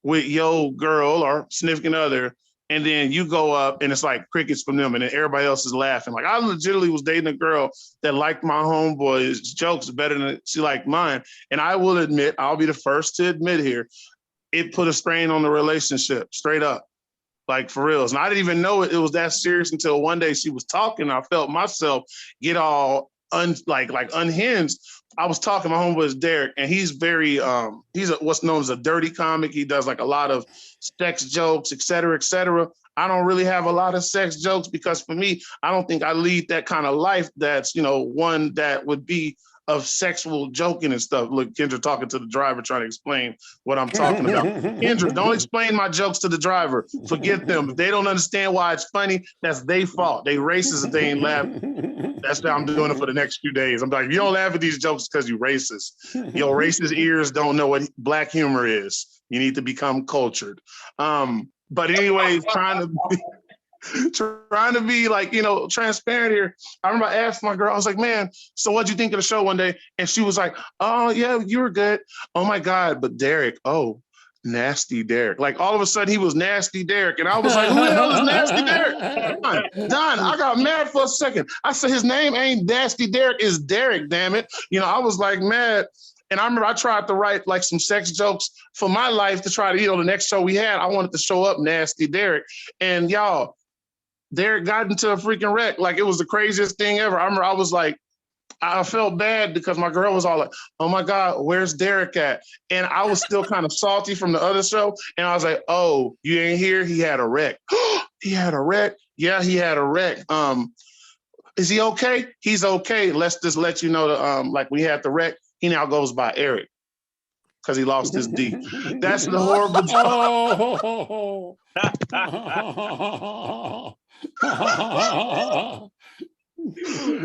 F: with your girl or significant other, and then you go up and it's like crickets from them and then everybody else is laughing. Like I legitimately was dating a girl that liked my homeboy's jokes better than she liked mine. And I will admit, I'll be the first to admit here, it put a strain on the relationship, straight up. Like for reals. And I didn't even know it was that serious until one day she was talking. I felt myself get all unhinged. I was talking, my homeboy is Derek, and he's very, he's what's known as a dirty comic. He does like a lot of sex jokes, et cetera, et cetera. I don't really have a lot of sex jokes because for me, I don't think I lead that kind of life that's, one that would be of sexual joking and stuff. Look, Kendra talking to the driver, trying to explain what I'm talking about. Kendra, don't explain my jokes to the driver. Forget them. If they don't understand why it's funny, that's their fault. They racist if they ain't laughing. That's why I'm doing it for the next few days. I'm like, if you don't laugh at these jokes because you racist. Your racist ears don't know what black humor is. You need to become cultured. But anyways, trying to be like, transparent here. I remember I asked my girl, I was like, man, so what'd you think of the show one day? And she was like, oh yeah, you were good. Oh my God, but Derek, nasty Derek. Like all of a sudden he was nasty Derek. And I was like, who the hell is nasty Derek? Don, I got mad for a second. I said, his name ain't nasty Derek, it's Derek, damn it. I was like mad. And I remember I tried to write like some sex jokes for my life to try to, the next show we had, I wanted to show up nasty Derek. And y'all, Derek got into a freaking wreck. Like it was the craziest thing ever. I remember I was like, I felt bad because my girl was all like, oh my God, where's Derek at? And I was still kind of salty from the other show. And I was like, oh, you ain't here? He had a wreck. He had a wreck? Yeah, he had a wreck. Is he okay? He's okay. Let's just let you know that like we had the wreck. He now goes by Eric because he lost his D. That's the horrible joke.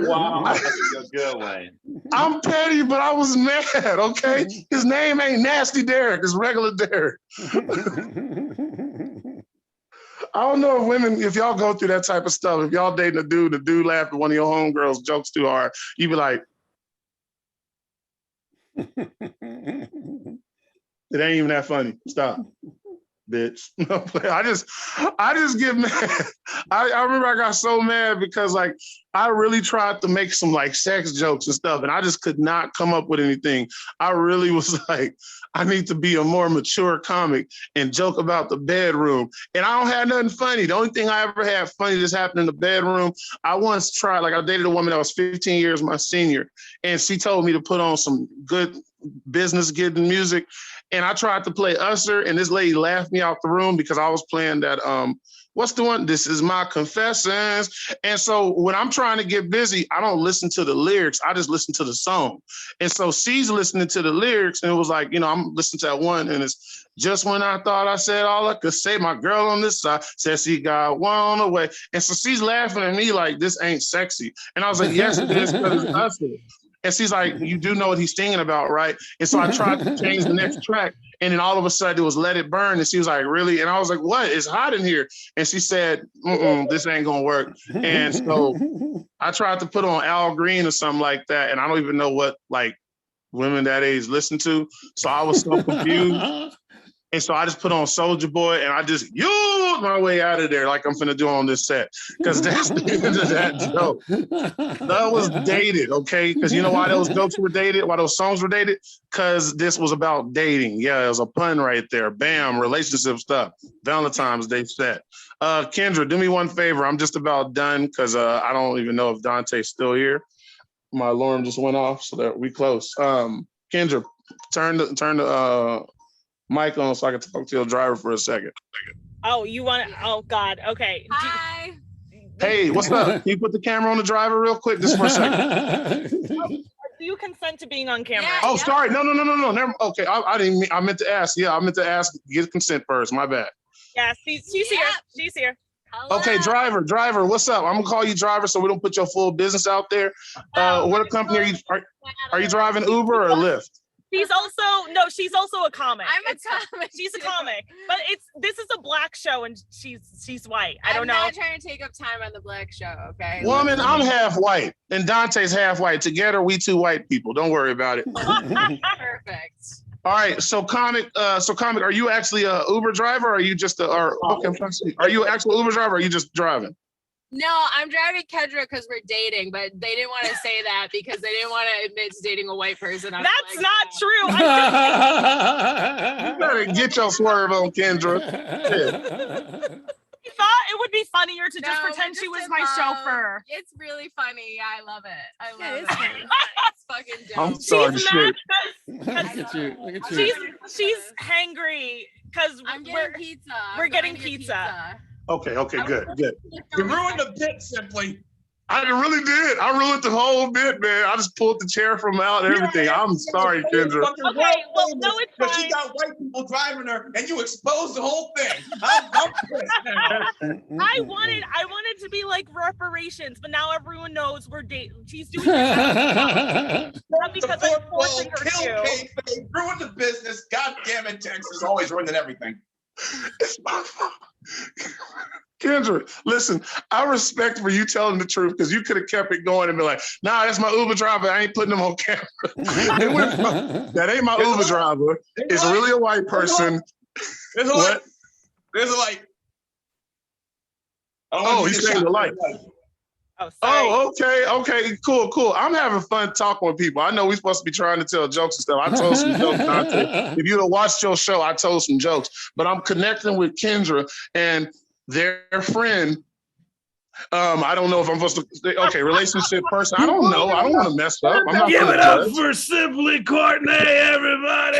C: Wow, that's a good one.
F: I'm petty, but I was mad, okay? His name ain't Nasty Derek, it's regular Derek. I don't know if women, if y'all go through that type of stuff, if y'all dating a dude, the dude laughed at one of your homegirls' jokes too hard, you be like, it ain't even that funny. Stop. bitch. I just get mad. I remember I got so mad because like I really tried to make some like sex jokes and stuff, and I just could not come up with anything. I really was like, I need to be a more mature comic and joke about the bedroom. And I don't have nothing funny. The only thing I ever had funny just happened in the bedroom. I once tried, like I dated a woman that was 15 years my senior, and she told me to put on some good business getting music. And I tried to play Usher, and this lady laughed me out the room because I was playing that, what's the one? This is my confessions. And so when I'm trying to get busy, I don't listen to the lyrics. I just listen to the song. And so she's listening to the lyrics, and it was like, you know, I'm listening to that one, and it's just when I thought I said all I could say, my girl on this side said she got one on the way. And so she's laughing at me like, this ain't sexy. And I was like, yes, it is, because it's Usher. And she's like, you do know what he's singing about, right? And so I tried to change the next track. And then all of a sudden it was Let It Burn. And she was like, really? And I was like, what? It's hot in here. And she said, this ain't gonna work. And so I tried to put on Al Green or something like that. And I don't even know what like women that age listen to. So I was so confused. And so I just put on Soulja Boy and I just used my way out of there like I'm finna do on this set. Because that's the end of that joke. That was dated, okay? Because you know why those jokes were dated? Why those songs were dated? Because this was about dating. Yeah, it was a pun right there. Bam, relationship stuff. Valentine's Day set. Kendra, do me one favor. I'm just about done because I don't even know if Dante's still here. My alarm just went off, so that we close. Kendra, turn the mic on so I can talk to your driver for a second.
D: Oh, you want to? Oh God. Okay.
G: Hi.
F: Hey, what's up? Can you put the camera on the driver real quick, just for a second?
D: Do you consent to being on camera?
G: Yeah.
F: Oh, sorry. No. Never. Okay, I didn't mean. I meant to ask. Yeah, I meant to ask. Get consent first. My bad.
D: Yeah, she's here. She's here.
G: Hello.
F: Okay, driver. What's up? I'm gonna call you driver so we don't put your full business out there. What company are you? Are you driving Uber or Lyft?
D: She's also a comic.
G: I'm a comic.
D: She's a comic, but this is a black show and she's white. I don't know.
G: I'm not trying to take up time on the black show, okay?
F: Woman, I'm half white and Dante's half white. Together, we two white people. Don't worry about it.
G: Perfect.
F: All right, so comic, are you actually a Uber driver or are you just are you an actual Uber driver or are you just driving?
G: No, I'm driving Kendra because we're dating, but they didn't want to say that because they didn't want to admit to dating a white person.
D: That's
G: like,
D: not true.
F: You better get your swerve on, Kendra. Yeah.
D: I thought it would be funnier to just pretend she was my chauffeur.
G: It's really funny. Yeah, I love it. I love
D: it's
G: it. It's fucking dope.
F: I'm sorry, shit.
B: Look at you.
D: She's hangry because
G: I'm getting pizza.
D: We're getting pizza.
F: Okay, good.
E: You ruined the bit, Symply.
F: I really did. I ruined the whole bit, man. I just pulled the chair from out and everything. I'm sorry, Kendra.
D: Okay, well, no, it's
E: But
D: fine.
E: she got white people driving her, and you exposed the whole thing. I'm pissed now.
D: I wanted to be like reparations, but now everyone knows we're dating. She's doing this not because I'm forcing her
E: Kill
D: to.
E: kayfabe, ruin the business. God damn it, Texas always ruining everything.
F: It's my fault. Kendra, listen, I respect for you telling the truth because you could have kept it going and be like, nah, that's my Uber driver. I ain't putting him on camera. That ain't my Uber driver. It's really a white person.
E: There's a light. There's a light.
F: Oh, he's saying the light.
D: Oh, sorry.
F: Oh, okay, cool. I'm having fun talking with people. I know we're supposed to be trying to tell jokes and stuff. I told some jokes, Dante. If you'd have watched your show, I told some jokes. But I'm connecting with Kendra and their friend. I don't know if I'm supposed to say, okay, relationship person. I don't know. I don't want to mess up. I'm not
A: Give
F: gonna
A: it up
F: judge.
A: for Symply Courtney, everybody.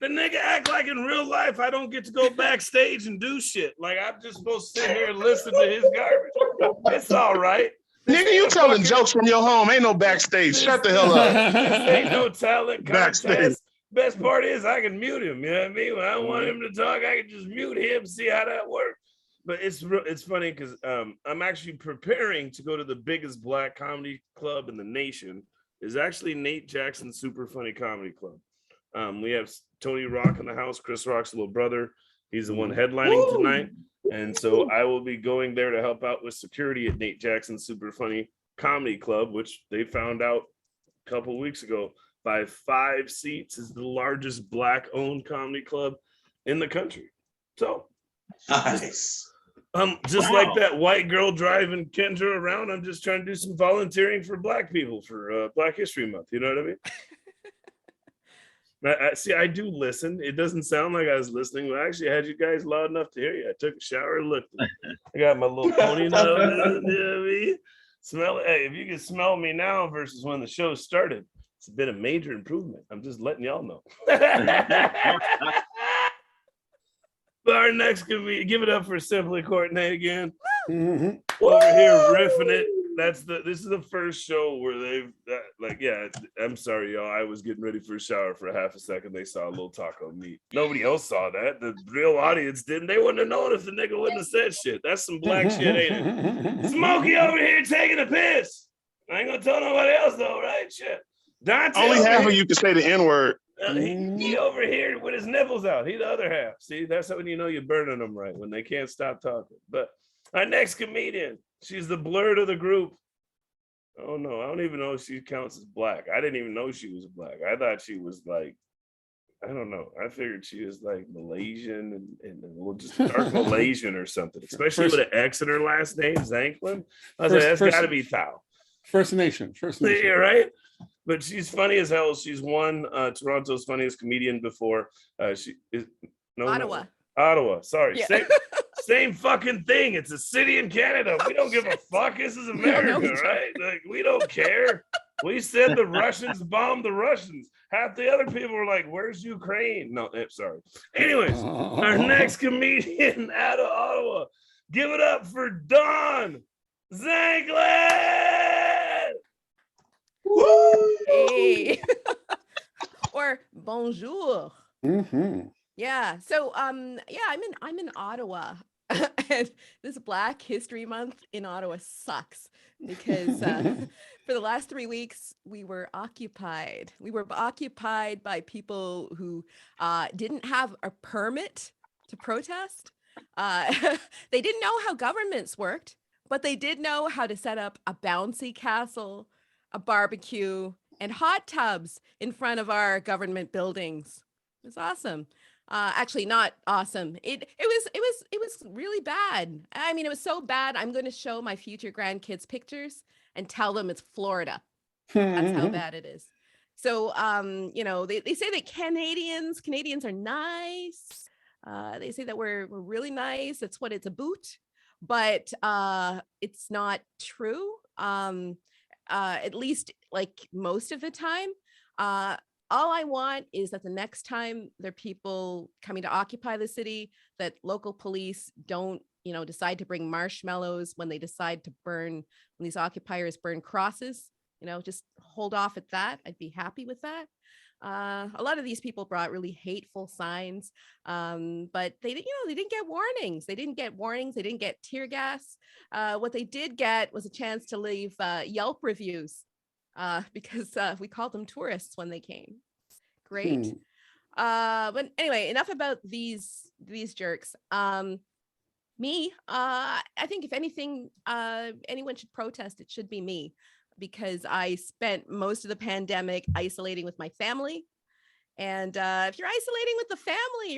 A: The nigga act like in real life I don't get to go backstage and do shit. Like I'm just supposed to sit here and listen to his garbage. It's all right.
F: Nigga, you telling jokes from your home. Ain't no backstage. Shut the hell up.
A: Ain't no talent contest.
F: Backstage.
A: Best part is I can mute him. You know what I mean? When I want him to talk, I can just mute him, see how that works. But it's funny because I'm actually preparing to go to the biggest black comedy club in the nation. It's actually Nate Jackson's Super Funny Comedy Club. We have Tony Rock in the house, Chris Rock's little brother. He's the one headlining tonight. And so I will be going there to help out with security at Nate Jackson's Super Funny Comedy Club, which they found out a couple of weeks ago by 5 seats is the largest black-owned comedy club in the country. So
E: Nice.
A: just
C: Wow.
A: like that white girl driving Kendra around, I'm just trying to do some volunteering for Black people for Black History Month. You know what I mean? See, I do listen. It doesn't sound like I was listening, but I actually had you guys loud enough to hear you. I took a shower and looked. I got my little pony nose. You know what I mean? Smell it. Hey, if you can smell me now versus when the show started, it's been a major improvement. I'm just letting y'all know. Our next comedian, give it up for Symply Courtney again.
B: Mhm.
A: Over here riffing it. This is the first show where they've I'm sorry, y'all. I was getting ready for a shower for a half a second. They saw a little taco meat. Nobody else saw that. The real audience didn't. They wouldn't have known if the nigga wouldn't have said shit. That's some black shit, ain't it? Smokey over here taking a piss. I ain't gonna tell nobody else though, right? Shit. Dante
F: Only
A: over
F: half
A: here-
F: of you can say the N-word.
A: he over here with his nipples out. He the other half. See, that's when you know you're burning them right, when they can't stop talking. But our next comedian, she's the blurred of the group. Oh no, I don't even know if she counts as black. I didn't even know she was black. I thought she was like, I don't know. I figured she was like Malaysian and well, just dark Malaysian or something, especially with an X in her last name, Xanklin. I was like, that's got to be Thao.
B: First Nation.
A: Yeah, right? But she's funny as hell. She's won Toronto's funniest comedian before. She is
H: Ottawa.
A: Ottawa. Sorry.
H: Yeah.
A: Same fucking thing. It's a city in Canada. We don't give a fuck. This is America, right? Like, we don't care. We said the Russians bombed the Russians. Half the other people were like, where's Ukraine? No, sorry. Anyways, our next comedian out of Ottawa. Give it up for Don Xanklin.
H: Hey. Or bonjour.
B: Mhm.
H: Yeah. So I'm in Ottawa. And this Black History Month in Ottawa sucks because for the last 3 weeks we were occupied. We were occupied by people who didn't have a permit to protest. They didn't know how governments worked, but they did know how to set up a bouncy castle, a barbecue, and hot tubs in front of our government buildings. It was awesome. Actually, not awesome. It was really bad. I mean, it was so bad. I'm going to show my future grandkids pictures and tell them it's Florida. That's how bad it is. So, they say that Canadians are nice. They say that we're really nice. That's what it's about. But it's not true. At least like most of the time. All I want is that the next time there are people coming to occupy the city, that local police don't, decide to bring marshmallows when they decide to when these occupiers burn crosses, just hold off at that. I'd be happy with that. A lot of these people brought really hateful signs, but they didn't get warnings. They didn't get tear gas. What they did get was a chance to leave Yelp reviews. Because we called them tourists when they came. Great. But anyway, enough about these jerks. I think if anything, anyone should protest, it should be me, because I spent most of the pandemic isolating with my family. And if you're isolating with the family,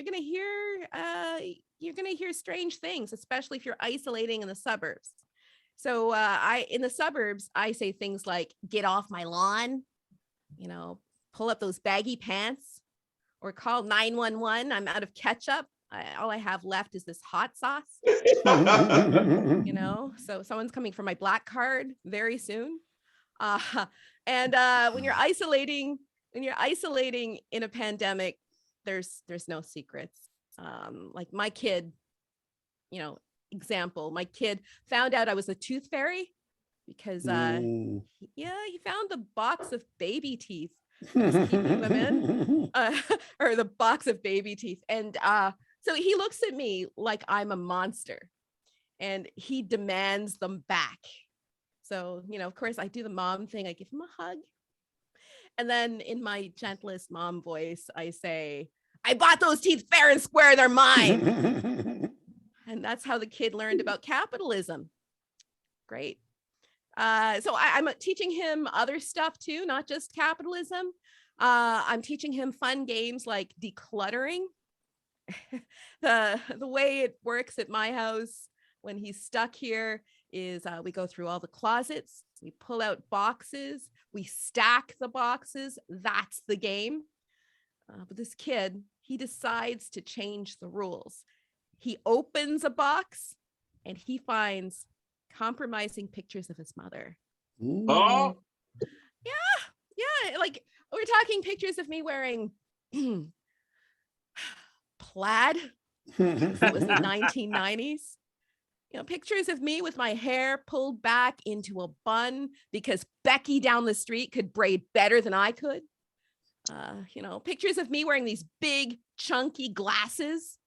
H: you're gonna hear strange things, especially if you're isolating in the suburbs. So in the suburbs, I say things like, get off my lawn, pull up those baggy pants, or call 911. I'm out of ketchup. All I have left is this hot sauce, so someone's coming for my black card very soon. And when you're isolating in a pandemic, there's no secrets. Like my kid, example, my kid found out I was a tooth fairy because he found the box of baby teeth. I was keeping them in, or the box of baby teeth, and so he looks at me like I'm a monster, and he demands them back. So of course I do the mom thing. I give him a hug, and then in my gentlest mom voice I say, I bought those teeth fair and square, they're mine. And that's how the kid learned about capitalism. Great. So I'm teaching him other stuff too, not just capitalism. I'm teaching him fun games like decluttering. the way it works at my house when he's stuck here is we go through all the closets, we pull out boxes, we stack the boxes. That's the game. But this kid, he decides to change the rules. He opens a box and he finds compromising pictures of his mother.
C: Oh,
H: Yeah, like we're talking pictures of me wearing plaid. It was the 1990s. You know, pictures of me with my hair pulled back into a bun because Becky down the street could braid better than I could. You know, pictures of me wearing these big chunky glasses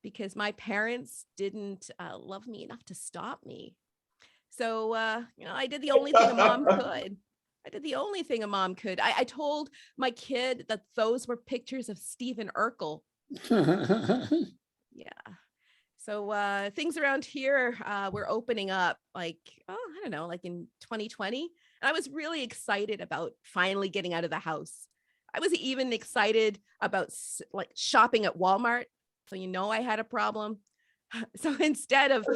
H: because my parents didn't love me enough to stop me. So, you know, I did the only thing a mom could. I told my kid that those were pictures of Stephen Urkel. Yeah. So things around here were opening up like, I don't know, like in 2020. And I was really excited about finally getting out of the house. I was even excited about like shopping at Walmart. So, you know, I had a problem. So instead of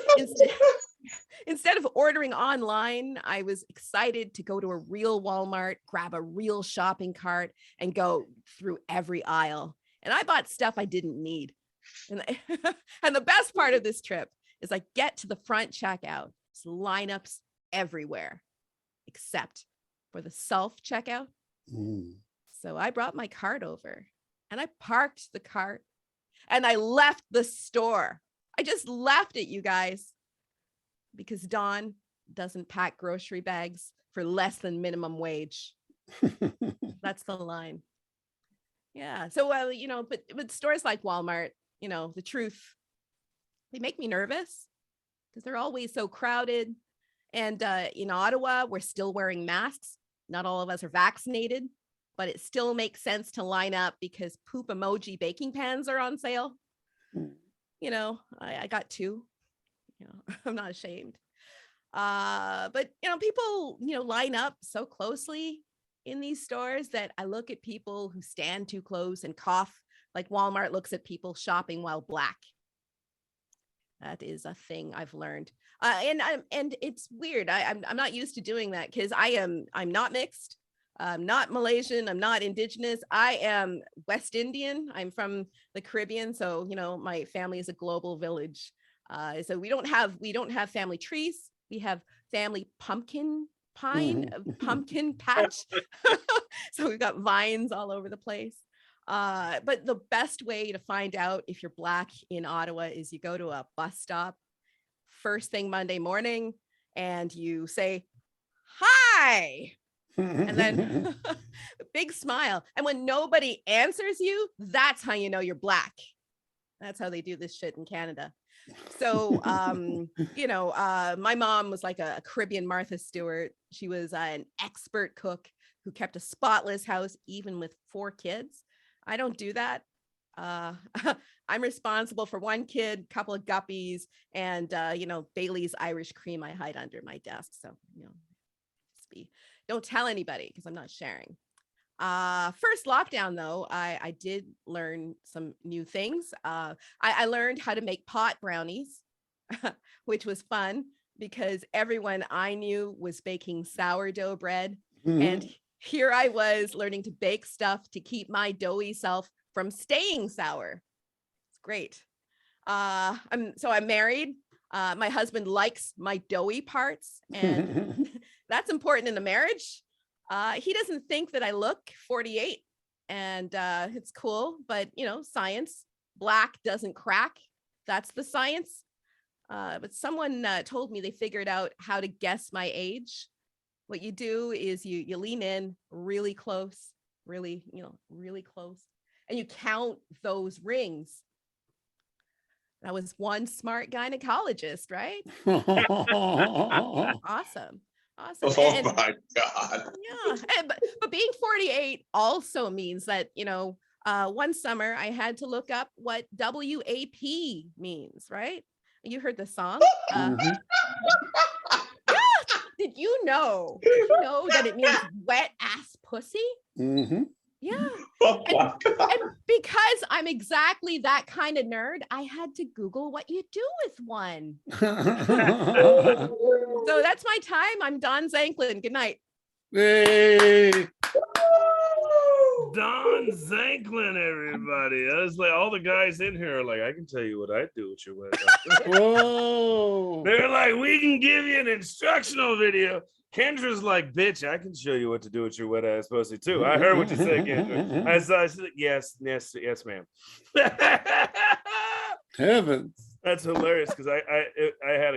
H: ordering online, I was excited to go to a real Walmart, grab a real shopping cart and go through every aisle. And I bought stuff I didn't need. And, and the best part of this trip is I get to the front checkout. There's lineups everywhere, except for the self-checkout. So I brought my cart over and I parked the cart and I left the store. I just left it, you guys, because Dawn doesn't pack grocery bags for less than minimum wage. That's the line. Yeah. So, you know, but stores like Walmart, you know, the truth, they make me nervous because they're always so crowded. And in Ottawa, we're still wearing masks. Not all of us are vaccinated, but it still makes sense to line up because poop emoji baking pans are on sale. You know, I got 2. You know, I'm not ashamed. But, you know, people, you know, line up so closely in these stores that I look at people who stand too close and cough like Walmart looks at people shopping while black. That is a thing I've learned. And it's weird. I'm not used to doing that because I'm not mixed. I'm not Malaysian. I'm not indigenous. I am West Indian. I'm from the Caribbean. So, you know, my family is a global village. So we don't have family trees. We have family pumpkin patch. So we've got vines all over the place. But the best way to find out if you're black in Ottawa is you go to a bus stop first thing Monday morning and you say, "Hi." And then a big smile. And when nobody answers you, that's how you know you're black. That's how they do this shit in Canada. So, you know, my mom was like a Caribbean Martha Stewart. She was an expert cook who kept a spotless house, even with 4 kids. I don't do that. I'm responsible for 1 kid, a couple of guppies, and, you know, Bailey's Irish cream I hide under my desk. So, you know, don't tell anybody because I'm not sharing. First lockdown, though, I did learn some new things. I learned how to make pot brownies, which was fun because everyone I knew was baking sourdough bread. And here I was learning to bake stuff to keep my doughy self from staying sour. It's great. I'm married. My husband likes my doughy parts, and that's important in a marriage. He doesn't think that I look 48, and it's cool, but you know, science, black doesn't crack. That's the science. But someone told me they figured out how to guess my age. What you do is you lean in really close, really close, and you count those rings. That was one smart gynecologist, right? Awesome.
E: Oh my God.
H: Yeah. But being 48 also means that, you know, one summer I had to look up what WAP means, right? You heard the song? Yeah. Did you know that it means wet ass pussy? Yeah.
E: Oh my God.
H: And because I'm exactly that kind of nerd, I had to Google what you do with one. So that's my time. I'm Don Xanklin. Good night.
B: Hey.
A: Don Xanklin, everybody. I was like, all the guys in here are like, I can tell you what I do with your wet ass.
B: Whoa.
A: They're like, we can give you an instructional video. Kendra's like, bitch, I can show you what to do with your wet ass pussy too. I heard what you said, Kendra. I said, yes, ma'am.
B: Heavens.
A: That's hilarious because I had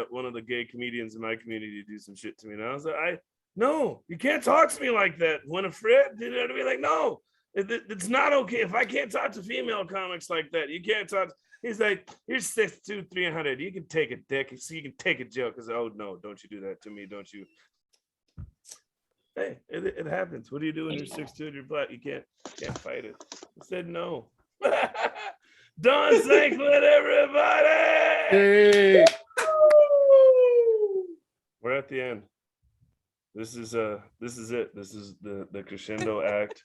A: one of the gay comedians in my community do some shit to me, and I was like, no, you can't talk to me like that. When a friend, you know what I mean? Like, no, it's not okay. If I can't talk to female comics like that, you can't talk. He's like, here's 6'2", 300. You can take a dick, so you can take a joke. Because oh no, don't you do that to me? Don't you? Hey, it happens. What do you do when you're 6'2" and you're black? You can't fight it. I said no. Don Xanklin, everybody.
B: Hey.
A: We're at the end. This is it. This is the crescendo act.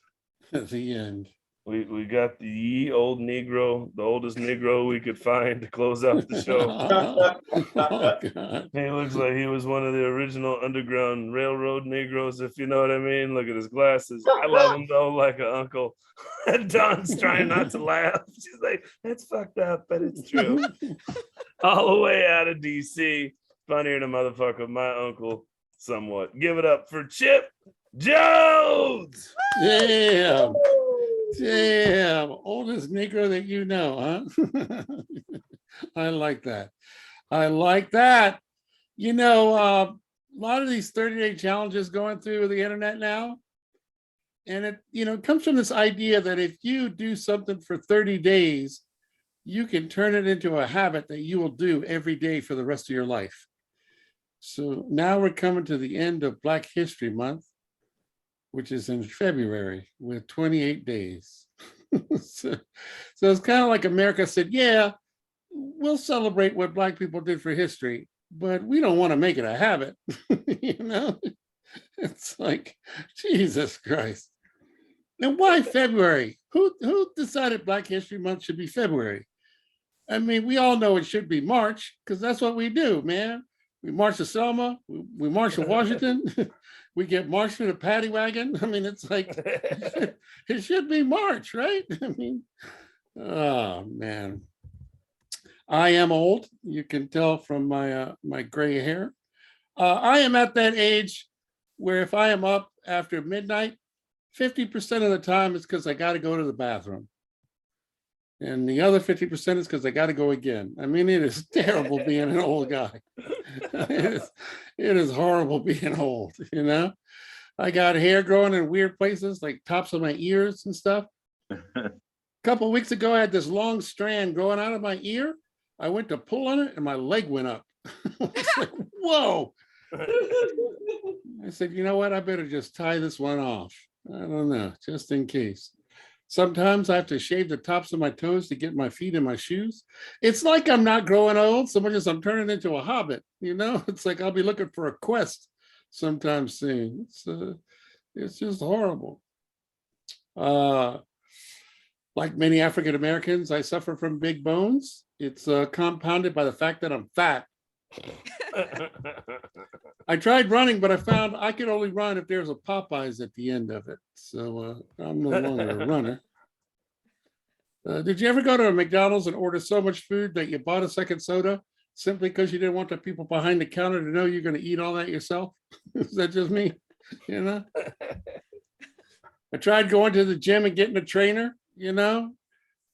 B: At the end.
A: We got the old Negro, the oldest Negro we could find to close out the show.
B: Oh, God.
A: He looks like he was one of the original Underground Railroad Negroes, if you know what I mean. Look at his glasses. I love him though, like an uncle. And Don's trying not to laugh. She's like, that's fucked up, but it's true. All the way out of DC. Funnier than a motherfucker, my uncle, somewhat. Give it up for Chipp Jones.
B: Damn. Damn. Oldest Negro that you know, huh? I like that. I like that. You know, a lot of these 30-day challenges going through the internet now. And it comes from this idea that if you do something for 30 days, you can turn it into a habit that you will do every day for the rest of your life. So now we're coming to the end of Black History Month, which is in February with 28 days. so it's kind of like America said, yeah, we'll celebrate what Black people did for history, but we don't want to make it a habit. It's like, Jesus Christ. Now, why February? Who decided Black History Month should be February? I mean, we all know it should be March because that's what we do, man. We march to Selma, we march to Washington, we get marched to the paddy wagon. I mean, it's like, it should be March, right? I mean, oh, man. I am old. You can tell from my gray hair. I am at that age where if I am up after midnight, 50% of the time it's because I got to go to the bathroom. And the other 50% is because I got to go again. I mean, it is terrible being an old guy. It is horrible being old, I got hair growing in weird places, like tops of my ears and stuff. A couple of weeks ago, I had this long strand growing out of my ear. I went to pull on it and my leg went up. It's like, whoa. I said, you know what? I better just tie this one off. I don't know, just in case. Sometimes I have to shave the tops of my toes to get my feet in my shoes. It's like I'm not growing old so much as I'm turning into a hobbit, It's like I'll be looking for a quest sometime soon. It's just horrible. Like many African Americans, I suffer from big bones. It's compounded by the fact that I'm fat. I tried running, but I found I could only run if there's a Popeyes at the end of it. So I'm no longer a runner. Did you ever go to a McDonald's and order so much food that you bought a second soda simply because you didn't want the people behind the counter to know you're going to eat all that yourself? Is that just me? I tried going to the gym and getting a trainer,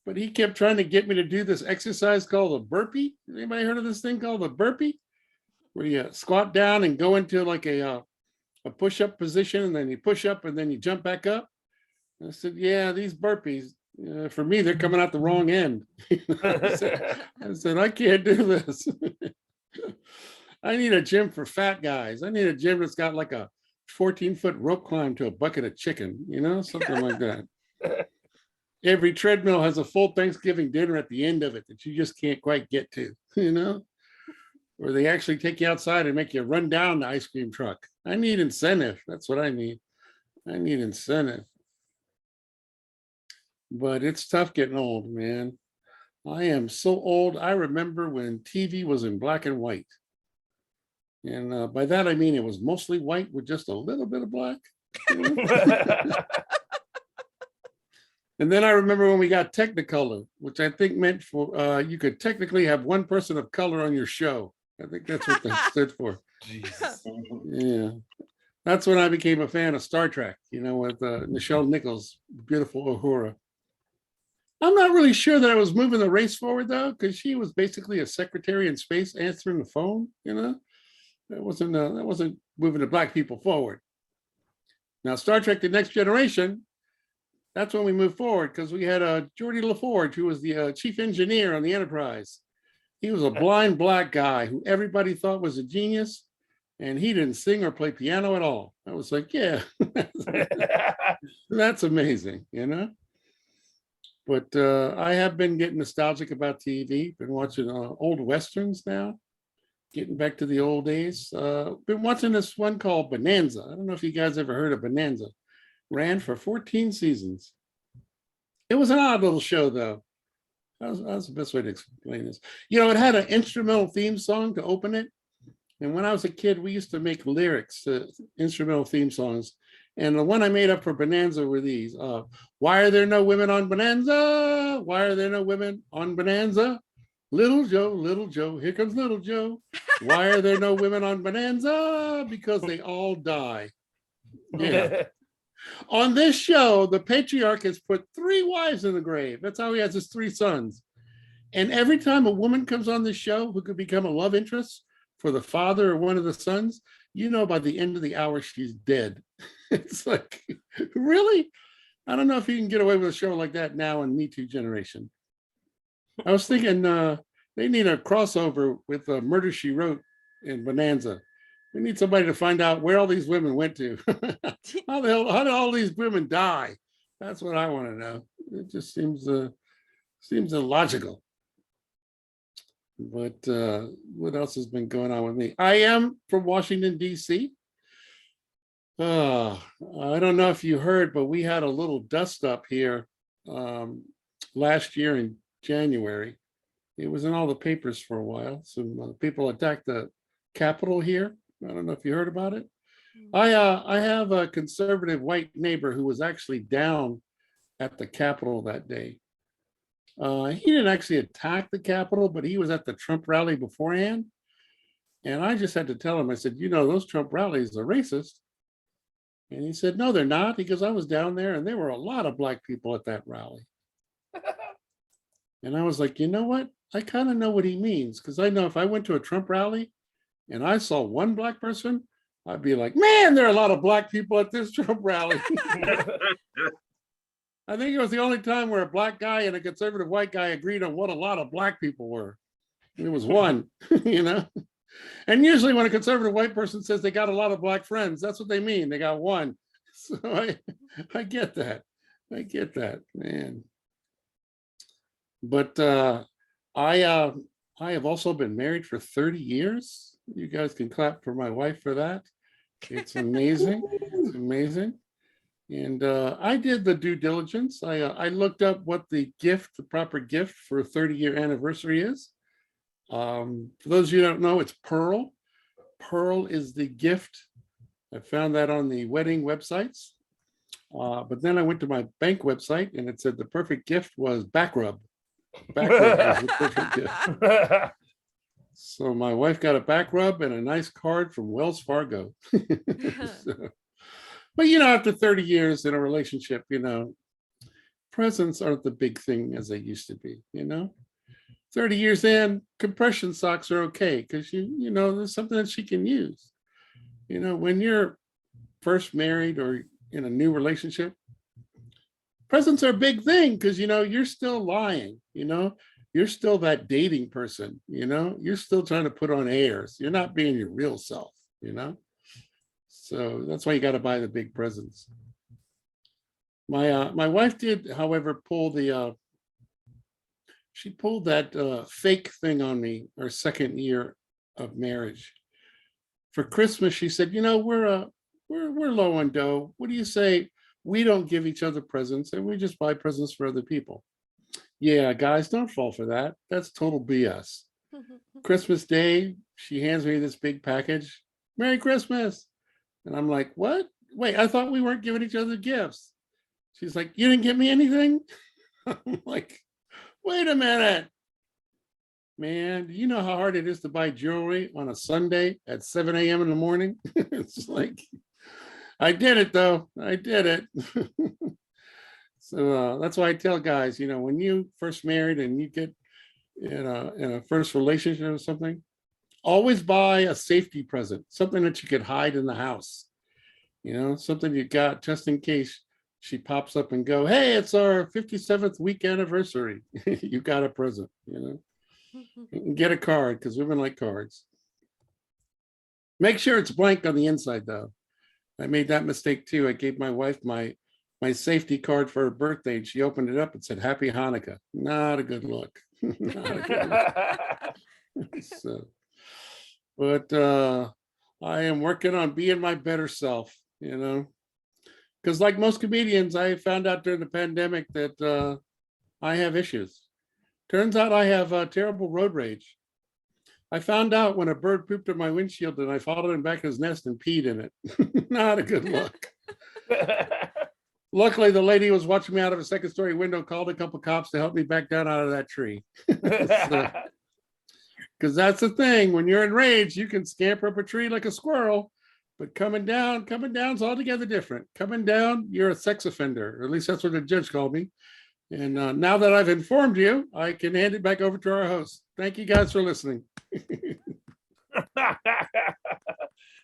B: but he kept trying to get me to do this exercise called a burpee. Anybody heard of this thing called a burpee? Where you squat down and go into like a push-up position, and then you push up and then you jump back up. I said, yeah, these burpees, for me, they're coming out the wrong end. I said, I can't do this. I need a gym for fat guys. I need a gym that's got like a 14-foot rope climb to a bucket of chicken, something like that. Every treadmill has a full Thanksgiving dinner at the end of it that you just can't quite get to, Or they actually take you outside and make you run down the ice cream truck. I need incentive. That's what I need. I need incentive. but it's tough getting old, man. I am so old. I remember when TV was in black and white. And by that, I mean it was mostly white with just a little bit of black. And then I remember when we got Technicolor, which I think meant for you could technically have one person of color on your show. I think that's what that stood for.
A: Jesus.
B: Yeah. That's when I became a fan of Star Trek, with Nichelle Nichols, beautiful Uhura. I'm not really sure that I was moving the race forward, though, because she was basically a secretary in space answering the phone, That wasn't moving the black people forward. Now, Star Trek: The Next Generation, that's when we moved forward, because we had Geordie LaForge, who was the chief engineer on the Enterprise. He was a blind black guy who everybody thought was a genius, and he didn't sing or play piano at all. I was like, yeah, that's amazing, But I have been getting nostalgic about TV, been watching old Westerns now, getting back to the old days. Been watching this one called Bonanza. I don't know if you guys ever heard of Bonanza. Ran for 14 seasons. It was an odd little show, though. That's the best way to explain this. It had an instrumental theme song to open it. And when I was a kid, we used to make lyrics to instrumental theme songs. And the one I made up for Bonanza were these. Why are there no women on Bonanza? Why are there no women on Bonanza? Little Joe, here comes Little Joe. Why are there no women on Bonanza? Because they all die. Yeah. On this show, the patriarch has put 3 wives in the grave. That's how he has his 3 sons. And every time a woman comes on the show who could become a love interest for the father or one of the sons, by the end of the hour, she's dead. It's like, really? I don't know if you can get away with a show like that now in Me Too generation. I was thinking they need a crossover with Murder, She Wrote in Bonanza. We need somebody to find out where all these women went to. How did all these women die? That's what I want to know. It just seems illogical. But what else has been going on with me? I am from Washington, D.C. I don't know if you heard, but we had a little dust up here last year in January. It was in all the papers for a while. Some people attacked the Capitol here. I don't know if you heard about it. I have a conservative white neighbor who was actually down at the Capitol that day. He didn't actually attack the Capitol, but he was at the Trump rally beforehand. And I just had to tell him, I said, those Trump rallies are racist. And he said, no, they're not. He goes, I was down there and there were a lot of black people at that rally. And I was like, you know what? I kind of know what he means, because I know if I went to a Trump rally and I saw one black person, I'd be like, man, there are a lot of black people at this Trump rally. I think it was the only time where a black guy and a conservative white guy agreed on what a lot of black people were. It was one, And usually when a conservative white person says they got a lot of black friends, that's what they mean. They got one. So I get that. I get that, man. But I have also been married for 30 years. You guys can clap for my wife for that. It's amazing. It's amazing. And I did the due diligence. I looked up what the proper gift for a 30-year anniversary is. For those of you who don't know, it's pearl. Pearl is the gift. I found that on the wedding websites. But then I went to my bank website and it said the perfect gift was back rub. Back rub was the perfect gift. So my wife got a back rub and a nice card from Wells Fargo. But after 30 years in a relationship, presents aren't the big thing as they used to be, 30 years in, compression socks are okay because there's something that she can use. When you're first married or in a new relationship, presents are a big thing because you're still lying, you're still that dating person, you're still trying to put on airs. You're not being your real self, So that's why you got to buy the big presents. My wife did, however, pull that fake thing on me our second year of marriage. For Christmas, she said, we're low on dough. What do you say we don't give each other presents and we just buy presents for other people. Yeah, guys, don't fall for that. That's total BS. Christmas Day, she hands me this big package. Merry Christmas. And I'm like, what? Wait, I thought we weren't giving each other gifts. She's like, you didn't get me anything? I'm like, wait a minute. Man, do you know how hard it is to buy jewelry on a Sunday at 7 a.m. in the morning? It's like, I did it though. I did it. So that's why I tell guys, when you first married and you get in a first relationship or something, always buy a safety present, something that you could hide in the house. Something you got just in case she pops up and go, hey, it's our 57th week anniversary. You got a present, You can get a card because women like cards. Make sure it's blank on the inside though. I made that mistake too. I gave my wife my safety card for her birthday and she opened it up and said, Happy Hanukkah. Not a good look. Not a good look. So, but I am working on being my better self, because like most comedians, I found out during the pandemic that I have issues. Turns out I have terrible road rage. I found out when a bird pooped in my windshield and I followed him back to his nest and peed in it. Not a good look. Luckily, the lady who was watching me out of a second story window called a couple cops to help me back down out of that tree. Because that's the thing. When you're enraged, you can scamper up a tree like a squirrel, but coming down's altogether different. Coming down, you're a sex offender, or at least that's what the judge called me. And now that I've informed you, I can hand it back over to our host. Thank you guys for listening.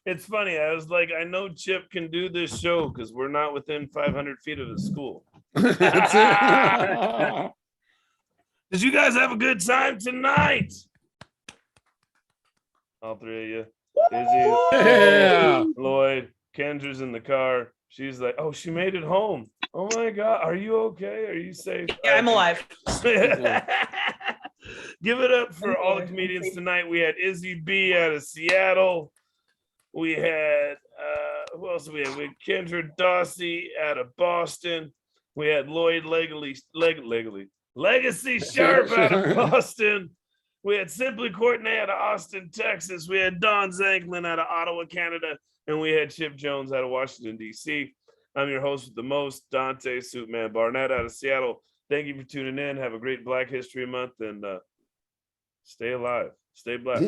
A: It's funny. I was like, I know Chipp can do this show because we're not within 500 feet of the school.
B: That's it.
A: Did you guys have a good time tonight? All three of you. Izzy,
B: Yeah.
A: Lloyd, Kendra's in the car. She's like, oh, she made it home. Oh my God. Are you okay? Are you safe?
I: Yeah, I'm alive.
A: Give it up for all the comedians tonight. We had Izzy B out of Seattle. We had, who else we had? We had Kendra Dawsey out of Boston. We had Lloyd Legacy Sharp out of Boston. We had Symply Courtney out of Austin, Texas. We had Xanklin out of Ottawa, Canada. And we had Chipp Jones out of Washington, D.C. I'm your host with the most, Dante Suitman Barnett out of Seattle. Thank you for tuning in. Have a great Black History Month and stay alive. Stay black.